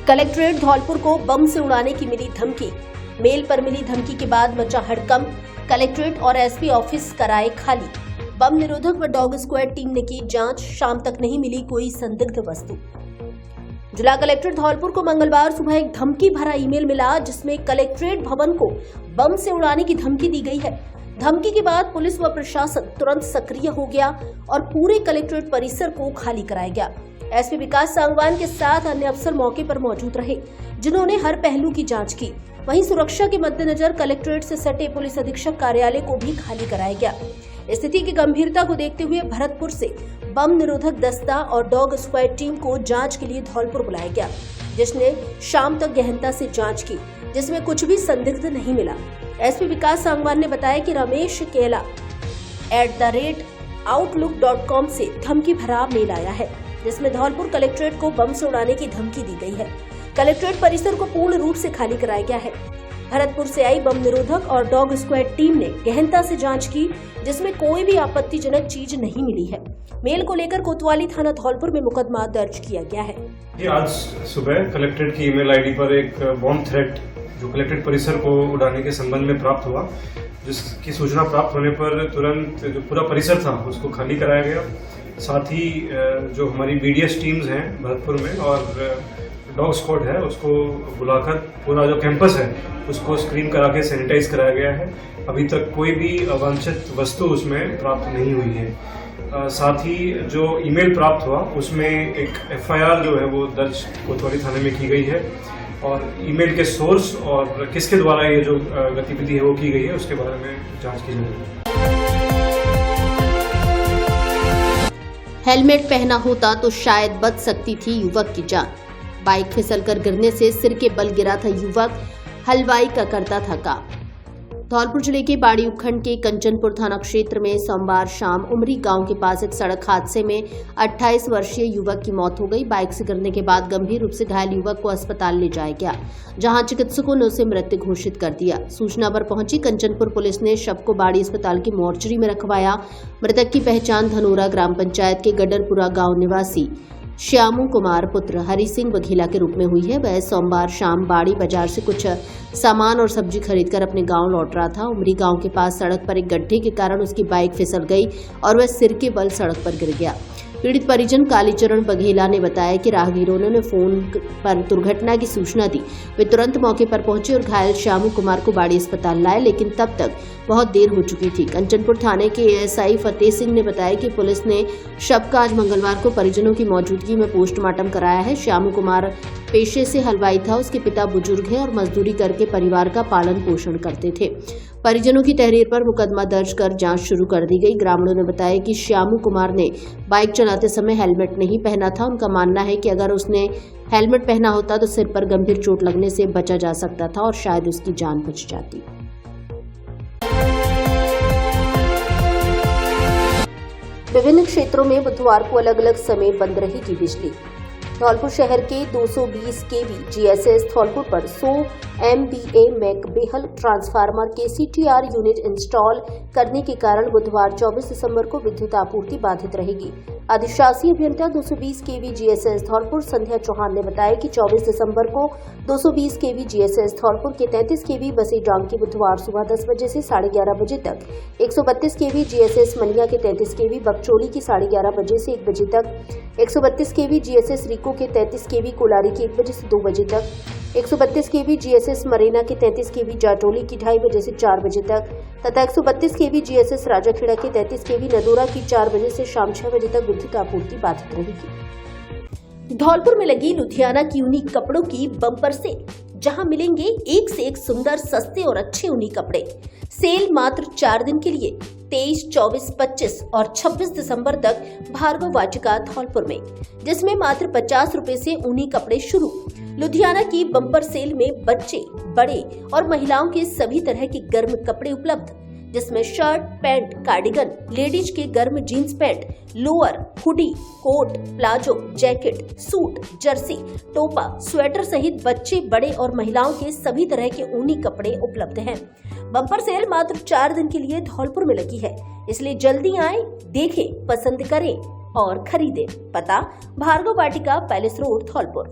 Collectorate Dholpur को बम से उड़ाने की मिली धमकी। मेल पर मिली धमकी के बाद मचा हड़कंप। कलेक्ट्रेट और एसपी ऑफिस कराए खाली। बम निरोधक व डॉग स्क्वाड टीम ने की जांच। शाम तक नहीं मिली कोई संदिग्ध वस्तु। जिला कलेक्ट्रेट धौलपुर को मंगलवार सुबह एक धमकी भरा ईमेल मिला, जिसमें कलेक्ट्रेट भवन को बम से उड़ाने की धमकी दी गई है। धमकी के बाद पुलिस व प्रशासन तुरंत सक्रिय हो गया और पूरे कलेक्ट्रेट परिसर को खाली कराया गया। एसपी विकास सांगवान के साथ अन्य अफसर मौके पर मौजूद रहे, जिन्होंने हर पहलू की जांच की। वहीं सुरक्षा के मद्देनजर कलेक्ट्रेट से सटे पुलिस अधीक्षक कार्यालय को भी खाली कराया गया। स्थिति की गंभीरता को देखते हुए भरतपुर से बम निरोधक दस्ता और डॉग स्क्वाड टीम को जांच के लिए धौलपुर बुलाया गया, जिसने शाम तक गहनता से जांच की, जिसमें कुछ भी संदिग्ध नहीं मिला। एसपी विकास सांगवान ने बताया कि रमेश केला @outlook.com से धमकी भरा मेल आया है, जिसमें धौलपुर कलेक्ट्रेट को बम से उड़ाने की धमकी दी गई है। कलेक्ट्रेट परिसर को पूर्ण रूप से खाली कराया गया है। भरतपुर से आई बम निरोधक और डॉग स्क्वाड टीम ने गहनता से जांच की, जिसमें कोई भी आपत्तिजनक चीज नहीं मिली है। मेल को लेकर कोतवाली थाना धौलपुर में मुकदमा दर्ज किया गया है। आज सुबह कलेक्ट्रेट की ईमेल आईडी पर एक बॉम्ब थ्रेट जो कलेक्ट्रेट परिसर को उड़ाने के संबंध में प्राप्त हुआ, जिसकी सूचना प्राप्त होने पर तुरंत जो पूरा परिसर था उसको खाली कराया गया। साथ ही जो हमारी बीडीएस टीम्स हैं भरतपुर में और डॉग स्क्वाड है, उसको बुलाकर पूरा जो कैंपस है उसको स्क्रीन करा के सैनिटाइज कराया गया है। अभी तक कोई भी अवांछित वस्तु उसमें प्राप्त नहीं हुई है। साथ ही जो ईमेल प्राप्त हुआ उसमें एक एफआईआर जो है वो दर्ज कोतवाली थाने में की गई है और ईमेल के सोर्स और किसके द्वारा ये जो गतिविधि है वो की गई है उसके बारे में जांच की जाएगी। हेलमेट पहना होता तो शायद बच सकती थी युवक की जान। बाइक फिसलकर गिरने से सिर के बल गिरा था युवक। हलवाई का करता था काम। धौलपुर जिले के बाड़ी उपखंड के कंचनपुर थाना क्षेत्र में सोमवार शाम उमरी गांव के पास एक सड़क हादसे में 28 वर्षीय युवक की मौत हो गई। बाइक से गिरने के बाद गंभीर रूप से घायल युवक को अस्पताल ले जाया गया, जहां चिकित्सकों ने उसे मृत घोषित कर दिया। सूचना पर पहुंची कंचनपुर पुलिस ने शव को बाड़ी अस्पताल की मोर्चरी में रखवाया। मृतक की पहचान धनोरा ग्राम पंचायत के गडरपुरा गाँव निवासी श्यामू कुमार पुत्र हरि सिंह बघेला के रूप में हुई है। वह सोमवार शाम बाड़ी बाजार से कुछ सामान और सब्जी खरीदकर अपने गांव लौट रहा था। उमरी गांव के पास सड़क पर एक गड्ढे के कारण उसकी बाइक फिसल गई और वह सिर के बल सड़क पर गिर गया। पीड़ित परिजन कालीचरण बघेला ने बताया कि राहगीरों ने फोन पर दुर्घटना की सूचना दी। वे तुरंत मौके पर पहुंचे और घायल श्यामू कुमार को बाड़ी अस्पताल लाए, लेकिन तब तक बहुत देर हो चुकी थी। कंचनपुर थाने के एएसआई फतेह सिंह ने बताया कि पुलिस ने शव का आज मंगलवार को परिजनों की मौजूदगी में पोस्टमार्टम कराया है। श्यामू कुमार पेशे से हलवाई था। उसके पिता बुजुर्ग है और मजदूरी करके परिवार का पालन पोषण करते थे। परिजनों की तहरीर पर मुकदमा दर्ज कर जांच शुरू कर दी गई। ग्रामीणों ने बताया कि श्यामू कुमार ने बाइक चलाते समय हेलमेट नहीं पहना था। उनका मानना है कि अगर उसने हेलमेट पहना होता तो सिर पर गंभीर चोट लगने से बचा जा सकता था और शायद उसकी जान बच जाती। विभिन्न क्षेत्रों में बुधवार को अलग अलग समय बंद रहेगी बिजली। धौलपुर शहर के 220 केवी जीएसएस धौलपुर पर 100 MVA मैकबेहल ट्रांसफार्मर KCTR यूनिट इंस्टॉल करने के कारण बुधवार 24 दिसंबर को विद्युत आपूर्ति बाधित रहेगी। अधिशासी अभियंता 220 केवी जीएसएस धौलपुर संध्या चौहान ने बताया कि 24 दिसंबर को 220 केवी जीएसएस धौलपुर के 33 केवी बसी डांगी बुधवार सुबह 10 बजे से 11:30 बजे तक, 132 केवी जीएसएस मनिया के 33 केवी बकचोली की 11:30 बजे से 1 बजे तक, 132 केवी जीएसएस रिको के 33 केवी कोलारी की 1 बजे से 2 बजे तक, 132 केवी जीएसएस मरेना के 33 केवी जाटोली की 2:30 बजे से 4 बजे तक तथा 132 केवी जीएसएस राजाखेड़ा के 33 केवी नदोरा की 4 बजे से शाम 6 बजे तक विद्युत आपूर्ति बाधित रहेगी। धौलपुर में लगी लुधियाना की ऊनी कपड़ों की बम्पर सेल, जहां मिलेंगे एक से एक सुंदर, सस्ते और अच्छे ऊनी कपड़े। सेल मात्र 4 दिन के लिए 23, 24, 25 और 26 दिसंबर तक भार्गव वाटिका धौलपुर में, जिसमें मात्र 50 रुपए से ऊनी कपड़े शुरू। लुधियाना की बम्पर सेल में बच्चे, बड़े और महिलाओं के सभी तरह के गर्म कपड़े उपलब्ध, जिसमें शर्ट, पैंट, कार्डिगन, लेडीज के गर्म jeans pant, lower, hoodie, coat, palazzo, jacket, suit, jersey, टोपा, स्वेटर सहित बच्चे, बड़े और महिलाओं के सभी तरह के ऊनी कपड़े उपलब्ध हैं। बम्पर सेल मात्र 4 दिन के लिए धौलपुर में लगी है, इसलिए जल्दी आएं, देखें, पसंद करें और खरीदें। पता भार्गव वाटिका, पैलेस रोड, धौलपुर।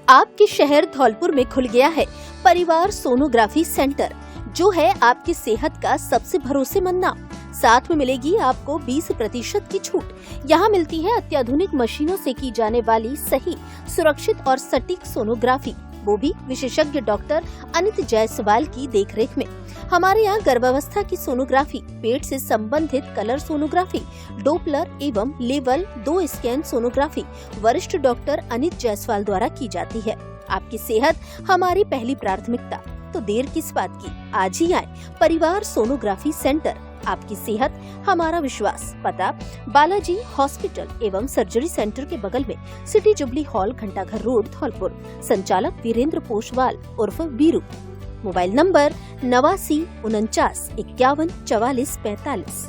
आपके शहर धौलपुर में खुल गया है परिवार सोनोग्राफी सेंटर, जो है आपकी सेहत का सबसे भरोसेमंद नाम। साथ में मिलेगी आपको 20% की छूट। यहाँ मिलती है अत्याधुनिक मशीनों से की जाने वाली सही, सुरक्षित और सटीक सोनोग्राफी, वो भी विशेषज्ञ डॉक्टर अनित जायसवाल की देखरेख में। हमारे यहाँ गर्भावस्था की सोनोग्राफी, पेट से संबंधित कलर सोनोग्राफी, डोपलर एवं लेवल 2 स्कैन सोनोग्राफी वरिष्ठ डॉक्टर अनित जायसवाल द्वारा की जाती है। आपकी सेहत हमारी पहली प्राथमिकता, तो देर किस बात की, आज ही आए परिवार सोनोग्राफी सेंटर। आपकी सेहत हमारा विश्वास। पता बालाजी हॉस्पिटल एवं सर्जरी सेंटर के बगल में, सिटी जुबली हॉल, घंटाघर रोड, धौलपुर। संचालक वीरेंद्र पोषवाल उर्फ बीरू। Mobile number 8949 51 44 45।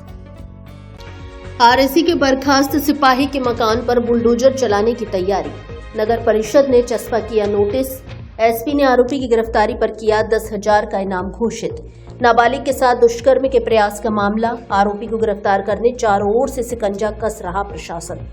आरएसी के बर्खास्त सिपाही के मकान पर बुलडोजर चलाने की तैयारी। नगर परिषद ने चस्पा किया नोटिस। एसपी ने आरोपी की गिरफ्तारी पर किया 10,000 का इनाम घोषित। नाबालिग के साथ दुष्कर्म के प्रयास का मामला, आरोपी को गिरफ्तार करने चारों ओर से शिकंजा कस रहा प्रशासन।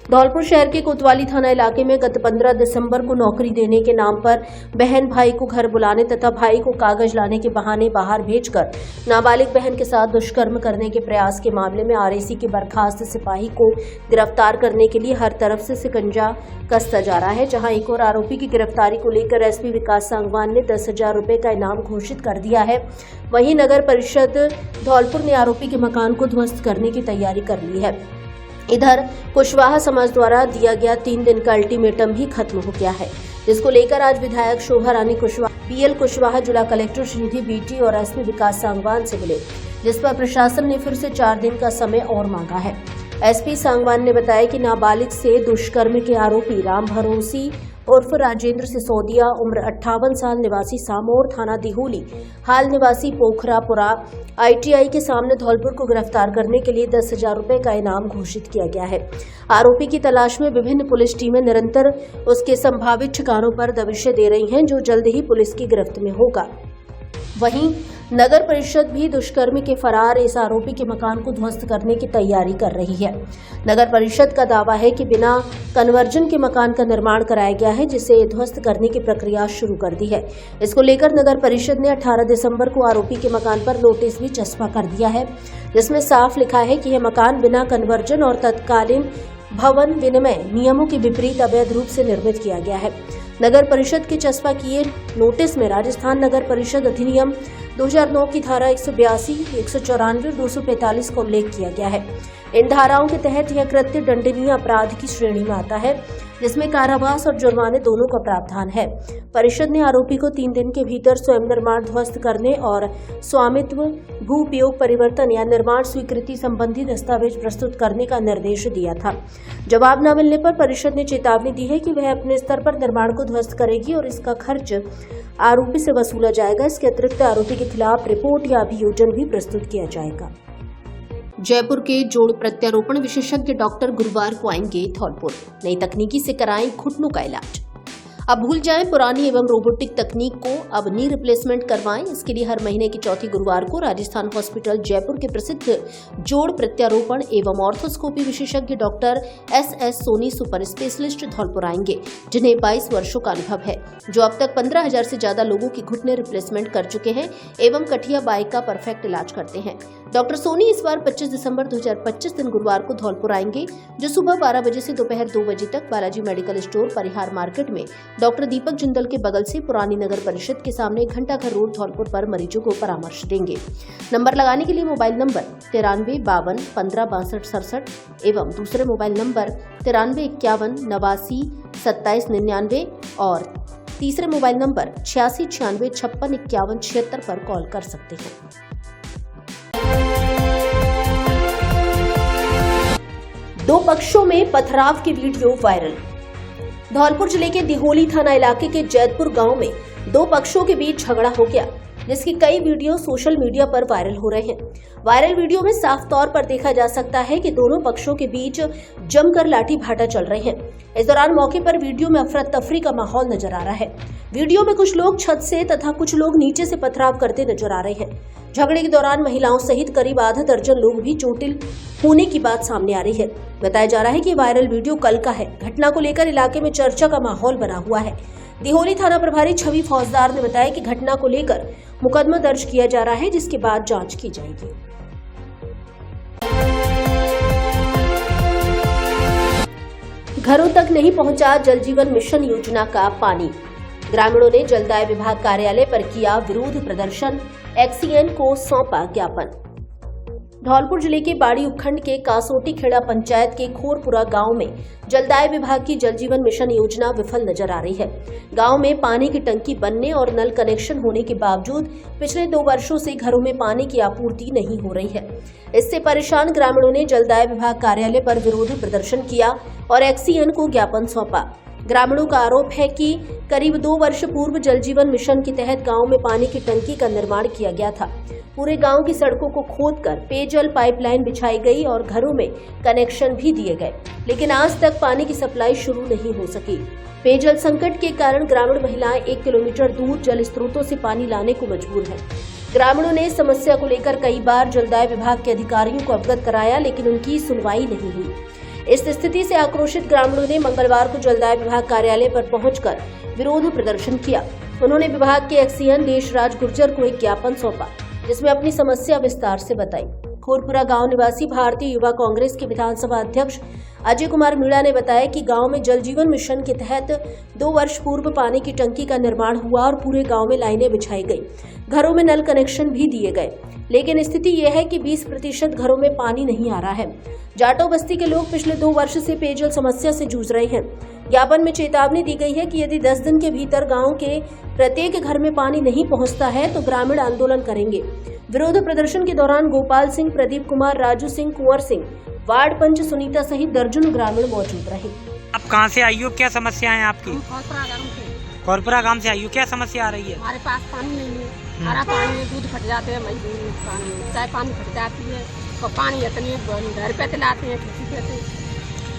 धौलपुर शहर के कोतवाली थाना इलाके में गत 15 दिसंबर को नौकरी देने के नाम पर बहन भाई को घर बुलाने तथा भाई को कागज लाने के बहाने बाहर भेजकर नाबालिग बहन के साथ दुष्कर्म करने के प्रयास के मामले में आरएसी के बर्खास्त सिपाही को गिरफ्तार करने के लिए हर तरफ से शिकंजा कसता जा रहा है। जहां एक और आरोपी की गिरफ्तारी को लेकर एसपी विकास सांगवान ने 10,000 रुपए का इनाम घोषित कर दिया है। वहीं नगर परिषद धौलपुर ने आरोपी के मकान को ध्वस्त करने की तैयारी कर ली है। इधर कुशवाहा समाज द्वारा दिया गया 3 दिन का अल्टीमेटम भी खत्म हो गया है, जिसको लेकर आज विधायक शोभा रानी कुशवाहा, बीएल कुशवाहा, जिला कलेक्टर श्रीनिधि बीटी और एसपी विकास सांगवान से मिले, जिस पर प्रशासन ने फिर से 4 दिन का समय और मांगा है। एसपी सांगवान ने बताया कि नाबालिग से दुष्कर्म के आरोपी राम भरोसी उर्फ राजेंद्र सिसोदिया, उम्र 58 साल, निवासी सामोर, थाना दिहोली, हाल निवासी पोखरापुरा, आईटीआई के सामने धौलपुर को गिरफ्तार करने के लिए 10,000 रुपए का इनाम घोषित किया गया है। आरोपी की तलाश में विभिन्न पुलिस टीमें निरंतर उसके संभावित ठिकानों पर दबिशें दे रही हैं, जो जल्द ही पुलिस की गिरफ्त में होगा। वहीं नगर परिषद भी दुष्कर्म के फरार इस आरोपी के मकान को ध्वस्त करने की तैयारी कर रही है। नगर परिषद का दावा है कि बिना कन्वर्जन के मकान का निर्माण कराया गया है, जिसे ध्वस्त करने की प्रक्रिया शुरू कर दी है। इसको लेकर नगर परिषद ने 18 दिसंबर को आरोपी के मकान पर नोटिस भी चस्पा कर दिया है, जिसमें साफ लिखा है कि यह मकान बिना कन्वर्जन और तत्कालीन भवन विनिमय नियमों के विपरीत अवैध रूप से निर्मित किया गया है। नगर परिषद के चस्पा किए नोटिस में राजस्थान नगर परिषद अधिनियम 2009 की धारा 182, 194 और 245 का उल्लेख किया गया है। इन धाराओं के तहत यह कृत्य दंडनीय अपराध की श्रेणी में आता है, जिसमें कारावास और जुर्माने दोनों का प्रावधान है। परिषद ने आरोपी को 3 दिन के भीतर स्वयं निर्माण ध्वस्त करने और स्वामित्व, भू उपयोग परिवर्तन या निर्माण स्वीकृति संबंधी दस्तावेज प्रस्तुत करने का निर्देश दिया था। जवाब न मिलने पर परिषद ने चेतावनी दी है कि वह अपने स्तर पर निर्माण को ध्वस्त करेगी और इसका खर्च आरोपी से वसूला जाएगा। इसके अतिरिक्त आरोपी के खिलाफ रिपोर्ट या अभियोजन भी प्रस्तुत किया जाएगा। जयपुर के जोड़ प्रत्यारोपण विशेषज्ञ डॉक्टर गुरुवार को आएंगे धौलपुर। नई तकनीकी से कराएं घुटनों का इलाज। अब भूल जाएं पुरानी एवं रोबोटिक तकनीक को, अब नी रिप्लेसमेंट करवाएं। इसके लिए हर महीने की चौथी गुरुवार को राजस्थान हॉस्पिटल जयपुर के प्रसिद्ध जोड़ प्रत्यारोपण एवं ऑर्थोस्कोपी विशेषज्ञ doctor S Soni super specialist Dholpur आएंगे, जिन्हें 22 वर्षों का अनुभव है, जो अब तक 15,000 से ज्यादा लोगों की घुटने रिप्लेसमेंट कर चुके हैं एवं कठिया बाई का परफेक्ट इलाज करते हैं। डॉक्टर सोनी इस बार 25 दिसंबर 2025 दिन गुरुवार को धौलपुर आएंगे, जो सुबह 12 बजे से दोपहर 2 बजे तक बालाजी मेडिकल स्टोर परिहार मार्केट में डॉक्टर दीपक जिंदल के बगल से पुरानी नगर परिषद के सामने घंटाघर रोड धौलपुर पर मरीजों को परामर्श देंगे। नंबर लगाने के लिए मोबाइल नंबर 93 52 15 62 67 एवं दूसरे मोबाइल नंबर 93 51 89 27 99 और तीसरे मोबाइल नंबर 86 96 56 51 76 पर कॉल कर सकते हैं। दो पक्षों में पथराव की वीडियो वायरल। धौलपुर जिले के दिहोली थाना इलाके के जैतपुर गांव में 2 पक्षों के बीच झगड़ा हो गया, जिसकी कई वीडियो सोशल मीडिया पर वायरल हो रहे हैं। वायरल वीडियो में साफ तौर पर देखा जा सकता है कि दोनों पक्षों के बीच जमकर लाठी भाटा चल रहे हैं। इस दौरान मौके पर वीडियो में अफरा तफरी का माहौल नजर आ रहा है। वीडियो में कुछ लोग छत से तथा कुछ लोग नीचे से पथराव करते नजर आ रहे हैं। झगड़े के दौरान महिलाओं सहित करीब आधा दर्जन लोग भी चोटिल होने की बात सामने आ रही है। बताया जा रहा है कि वायरल वीडियो कल का है। घटना को लेकर इलाके में चर्चा का माहौल बना हुआ है। दिहोली थाना प्रभारी छवि फौजदार ने बताया कि घटना को लेकर मुकदमा दर्ज किया जा रहा है, जिसके बाद जांच की जाएगी। घरों तक नहीं पहुंचा जल जीवन मिशन योजना का पानी। ग्रामीणों ने जलदाय विभाग कार्यालय पर किया विरोध प्रदर्शन, एक्सीएन को सौंपा ज्ञापन। धौलपुर जिले के बाड़ी उपखंड के कासोटी खेड़ा पंचायत के खोरपुरा गांव में जलदाय विभाग की जल जीवन मिशन योजना विफल नजर आ रही है। गांव में पानी की टंकी बनने और नल कनेक्शन होने के बावजूद पिछले 2 वर्षों से घरों में पानी की आपूर्ति नहीं हो रही है। इससे परेशान ग्रामीणों ने जलदाय विभाग कार्यालय पर विरोध प्रदर्शन किया और एक्सीएन को ज्ञापन सौंपा। ग्रामीणों का आरोप है कि करीब 2 वर्ष पूर्व जल जीवन मिशन के तहत गांव में पानी की टंकी का निर्माण किया गया था। पूरे गांव की सड़कों को खोदकर पेयजल पाइपलाइन बिछाई गई और घरों में कनेक्शन भी दिए गए, लेकिन आज तक पानी की सप्लाई शुरू नहीं हो सकी। पेयजल संकट के कारण ग्रामीण महिलाएं 1 किलोमीटर दूर जल स्रोतों से पानी लाने को मजबूर हैं। ग्रामीणों ने समस्या को लेकर कई बार जलदाय विभाग के अधिकारियों को अवगत कराया, लेकिन उनकी सुनवाई नहीं हुई। इस स्थिति से आक्रोशित ग्रामीणों ने मंगलवार को जलदाय विभाग कार्यालय पर पहुंचकर विरोध प्रदर्शन किया। उन्होंने विभाग के एक्सीएन देशराज गुर्जर को एक ज्ञापन सौंपा, जिसमें अपनी समस्या विस्तार से बताई। खोरपुरा गांव निवासी भारतीय युवा कांग्रेस के विधानसभा अध्यक्ष अजय कुमार मीणा ने बताया कि गांव में जल जीवन मिशन के तहत 2 वर्ष पूर्व पानी की टंकी का निर्माण हुआ और पूरे गांव में लाइनें बिछाई गई, घरों में नल कनेक्शन भी दिए गए, लेकिन स्थिति यह है कि 20% घरों में पानी नहीं आ रहा है। जाटो बस्ती के लोग पिछले 2 वर्ष से पेयजल समस्या से जूझ रहे हैं। ज्ञापन में चेतावनी दी गई है कि यदि 10 दिन के भीतर गांव के प्रत्येक घर में पानी नहीं पहुंचता है तो ग्रामीण आंदोलन करेंगे। विरोध प्रदर्शन के दौरान गोपाल सिंह, प्रदीप कुमार, राजू सिंह, कुंवर सिंह, वार्ड पंच सुनीता सहित दर्जनों ग्रामीण मौजूद रहे। आप कहाँ से आई हो, क्या समस्या है आपकी? खोरपुरा गांव से आई हो, क्या समस्या आ रही है? हमारे पास पानी नहीं है, हरा पानी है, दूध फट जाते हैं, चाय पानी फट जाती है, तो पानी इतनी घर पे लाते हैं, किसी कहते।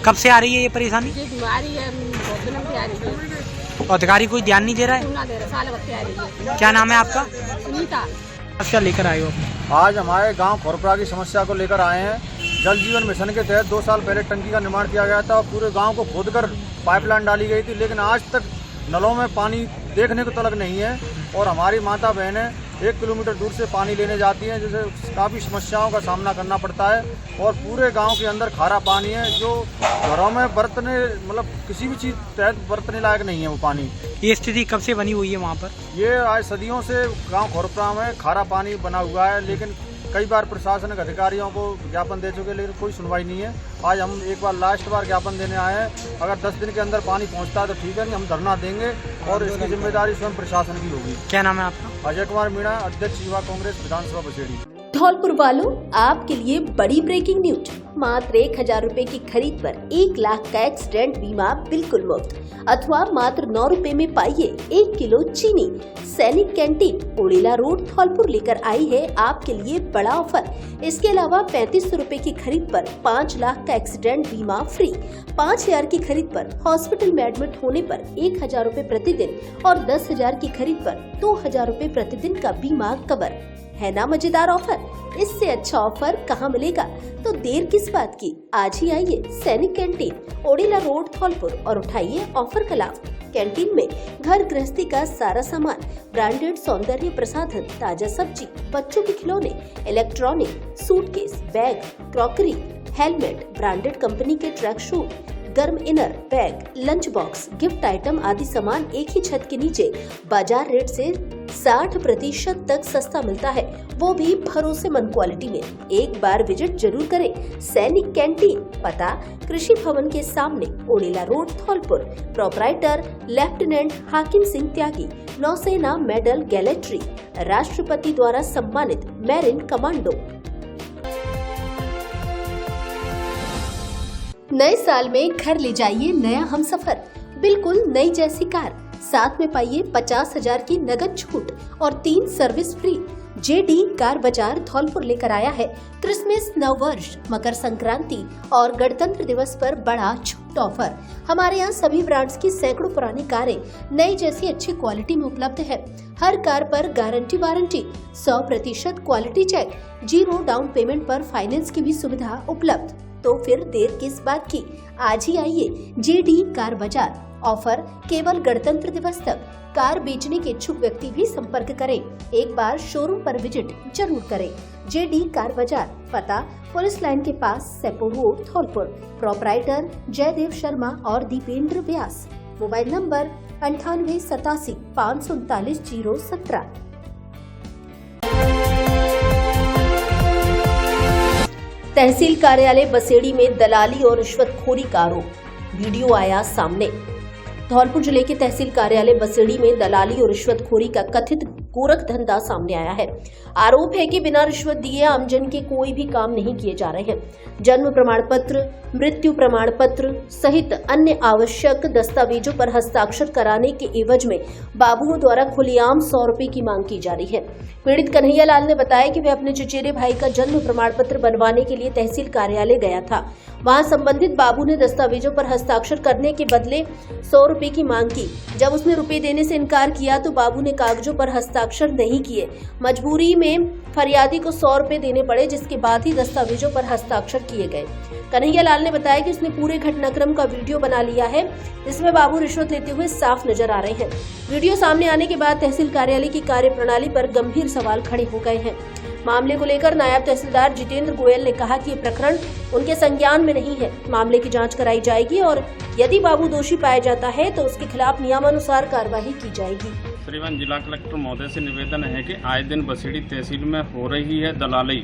कब से आ रही है ये परेशानी? ये बीमारी है, बहुत दिनों से आ रही है। अधिकारी कोई ध्यान नहीं दे रहा है? ना दे रहा, साल भर से आ रही है। क्या नाम है आपका? सुनीता। समस्या लेकर आए हो? आज हमारे गांव खोरपुरा की समस्या को लेकर आए हैं। जल जीवन मिशन के तहत 2 साल पहले टंकी का निर्माण किया गया था और पूरे गांव को खोदकर पाइपलाइन डाली गई थी, लेकिन आज तक नलों में पानी देखने को तलक नहीं है और हमारी माता बहनें 1 किलोमीटर दूर से पानी लेने जाती हैं, जिससे काफ़ी समस्याओं का सामना करना पड़ता है और पूरे गांव के अंदर खारा पानी है जो घरों में बरतने मतलब किसी भी चीज़ तहत बरतने लायक नहीं है वो पानी। ये स्थिति कब से बनी हुई है वहाँ पर? ये आज सदियों से गांव खोरपुरा में खारा पानी बना हुआ है, लेकिन कई बार प्रशासनिक अधिकारियों को ज्ञापन दे चुके, लेकिन कोई सुनवाई नहीं है। आज हम एक बार लास्ट बार ज्ञापन देने आए हैं। अगर 10 दिन के अंदर पानी पहुंचता है तो ठीक है, नहीं हम धरना देंगे और इसकी जिम्मेदारी स्वयं प्रशासन की होगी। क्या नाम है आपका? अजय कुमार मीणा, अध्यक्ष युवा कांग्रेस विधानसभा बसेड़ी। धौलपुर वालों, आपके लिए बड़ी ब्रेकिंग न्यूज। मात्र 1000 रुपए की खरीद पर 1 लाख का एक्सीडेंट बीमा बिल्कुल मुफ्त, अथवा मात्र 9 रुपए में पाइए 1 किलो चीनी। सैनिक कैंटीन ओड़ेला रोड धौलपुर लेकर आई है आपके लिए बड़ा ऑफर। इसके अलावा 3500 रुपए की खरीद पर 5 लाख का एक्सीडेंट बीमा फ्री। 5000 की खरीद पर हॉस्पिटल में एडमिट होने पर 1000 रुपए प्रतिदिन और 10,000 की खरीद पर 2000 रुपए प्रतिदिन का बीमा कवर। है ना मजेदार ऑफर? इससे अच्छा ऑफर कहाँ मिलेगा? तो देर किस बात की, आज ही आइए सैनिक कैंटीन ओड़ेला रोड धौलपुर और उठाइए ऑफर का लाभ। कैंटीन में घर गृहस्थी का सारा सामान, ब्रांडेड सौंदर्य प्रसाधन, ताजा सब्जी, बच्चों के खिलौने, electronic, suitcase, bag, crockery, helmet, branded company के ट्रैक शूट, गर्म inner, bag, lunch box, gift item आदि सामान एक ही छत के नीचे बाजार रेट से 60% तक सस्ता मिलता है, वो भी भरोसेमंद क्वालिटी में। एक बार विजिट जरूर करें। सैनिक कैंटीन, पता कृषि भवन के सामने ओड़ेला रोड धौलपुर। प्रोपराइटर लेफ्टिनेंट हाकिम सिंह त्यागी, नौसेना मेडल गैलेट्री, राष्ट्रपति द्वारा सम्मानित मैरिन कमांडो। नए साल में घर ले जाइए नया हमसफर, बिल्कुल नई जैसी कार। साथ में पाइए 50,000 की नगद छूट और 3 सर्विस फ्री। जेडी कार बाजार धौलपुर लेकर आया है क्रिसमस, नववर्ष, मकर संक्रांति और गणतंत्र दिवस पर बड़ा छूट ऑफर। हमारे यहाँ सभी ब्रांड्स की सैकड़ों पुरानी कारें नई जैसी अच्छी क्वालिटी में उपलब्ध है। हर कार पर guarantee warranty, 100% quality check, 0 down payment पर फाइनेंस की भी सुविधा उपलब्ध। तो फिर देर किस बात की, आज ही आइए जेडी कार बाजार। ऑफर केवल गणतंत्र दिवस तक। कार बेचने के इच्छुक व्यक्ति भी संपर्क करें। एक बार शोरूम पर विजिट जरूर करें। जेडी कार बाजार, पता पुलिस लाइन के पास, सेपो रोड, धौलपुर। प्रोपराइटर जयदेव शर्मा और दीपेंद्र व्यास। Mobile number 9887 539 017। तहसील कार्यालय बसेड़ी में दलाली और रिश्वतखोरी का आरोप, वीडियो आया सामने। धौलपुर जिले के तहसील कार्यालय बसेड़ी में दलाली और रिश्वतखोरी का कथित गोरख धंधा सामने आया है। आरोप है कि बिना रिश्वत दिए आमजन के कोई भी काम नहीं किए जा रहे हैं। जन्म प्रमाण पत्र, मृत्यु प्रमाण पत्र सहित अन्य आवश्यक दस्तावेजों पर हस्ताक्षर कराने के एवज में बाबुओं द्वारा खुलेआम 100 रुपए की मांग की जा रही है। पीड़ित कन्हैया लाल ने बताया कि वह अपने चचेरे भाई का जन्म प्रमाण पत्र बनवाने के लिए तहसील कार्यालय गया था। वहां संबंधित बाबू ने दस्तावेजों पर हस्ताक्षर करने के बदले 100 रुपए की मांग की। जब उसने रुपए देने से इनकार किया तो बाबू ने कागजों पर हस्ताक्षर नहीं किए। मजबूरी में फरियादी को 100 रुपए देने पड़े, जिसके बाद ही दस्तावेजों पर हस्ताक्षर किए गए। कन्हैया लाल ने बताया कि उसने पूरे घटनाक्रम का वीडियो बना लिया है, जिसमें बाबू रिश्वत लेते हुए साफ नजर आ रहे हैं। वीडियो सामने आने के बाद तहसील कार्यालय की कार्यप्रणाली पर गंभीर सवाल खड़े हो गए हैं। मामले को लेकर नायब तहसीलदार जितेंद्र गोयल ने कहा कि ये प्रकरण उनके संज्ञान में नहीं है। मामले की जांच कराई जाएगी और यदि बाबू दोषी पाया जाता है तो उसके खिलाफ नियमानुसार कार्रवाई की जाएगी। श्रीमान जिला कलेक्टर महोदय से निवेदन है कि आए दिन बसेड़ी तहसील में हो रही है दलाली।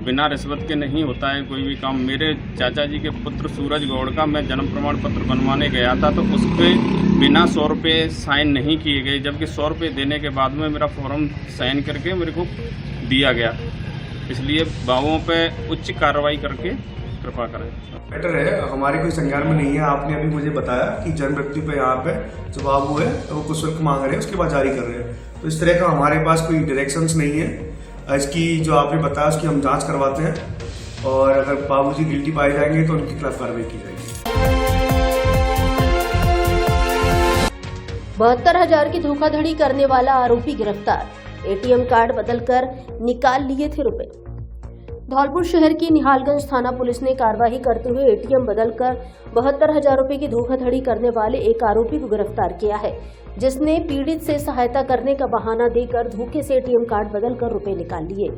बिना रिश्वत के नहीं होता है कोई भी काम। मेरे चाचा जी के पुत्र सूरज गौड़ का मैं जन्म प्रमाण पत्र बनवाने गया था तो उस पर बिना 100 रुपये साइन नहीं किए गए, जबकि 100 रुपये देने के बाद में मेरा फॉर्म साइन करके मेरे को दिया गया। इसलिए बाबुओं पे उच्च कार्रवाई करके कृपा करें। बेटर है, हमारे कोई संज्ञान में नहीं है। आपने अभी मुझे बताया कि जन्म मृत्यु पे यहाँ पे जो बाबू है तो वो कुछ शुल्क मांग रहे हैं, उसके बाद जारी कर रहे हैं। तो इस तरह का हमारे पास कोई डायरेक्शंस नहीं है। इसकी जो आपने बताया उसकी हम जांच करवाते हैं और अगर बाबूजी गिल्टी पाए जाएंगे तो उनके खिलाफ कार्रवाई की जाएगी। 72,000 की धोखाधड़ी करने वाला आरोपी गिरफ्तार। एटीएम कार्ड बदलकर निकाल लिए थे रुपए। धौलपुर शहर की निहालगंज थाना पुलिस ने कार्रवाई करते हुए एटीएम बदलकर 72,000 रुपए की धोखाधड़ी करने वाले एक आरोपी को गिरफ्तार किया है, जिसने पीड़ित से सहायता करने का बहाना देकर धोखे से एटीएम कार्ड बदलकर रुपए निकाल लिए।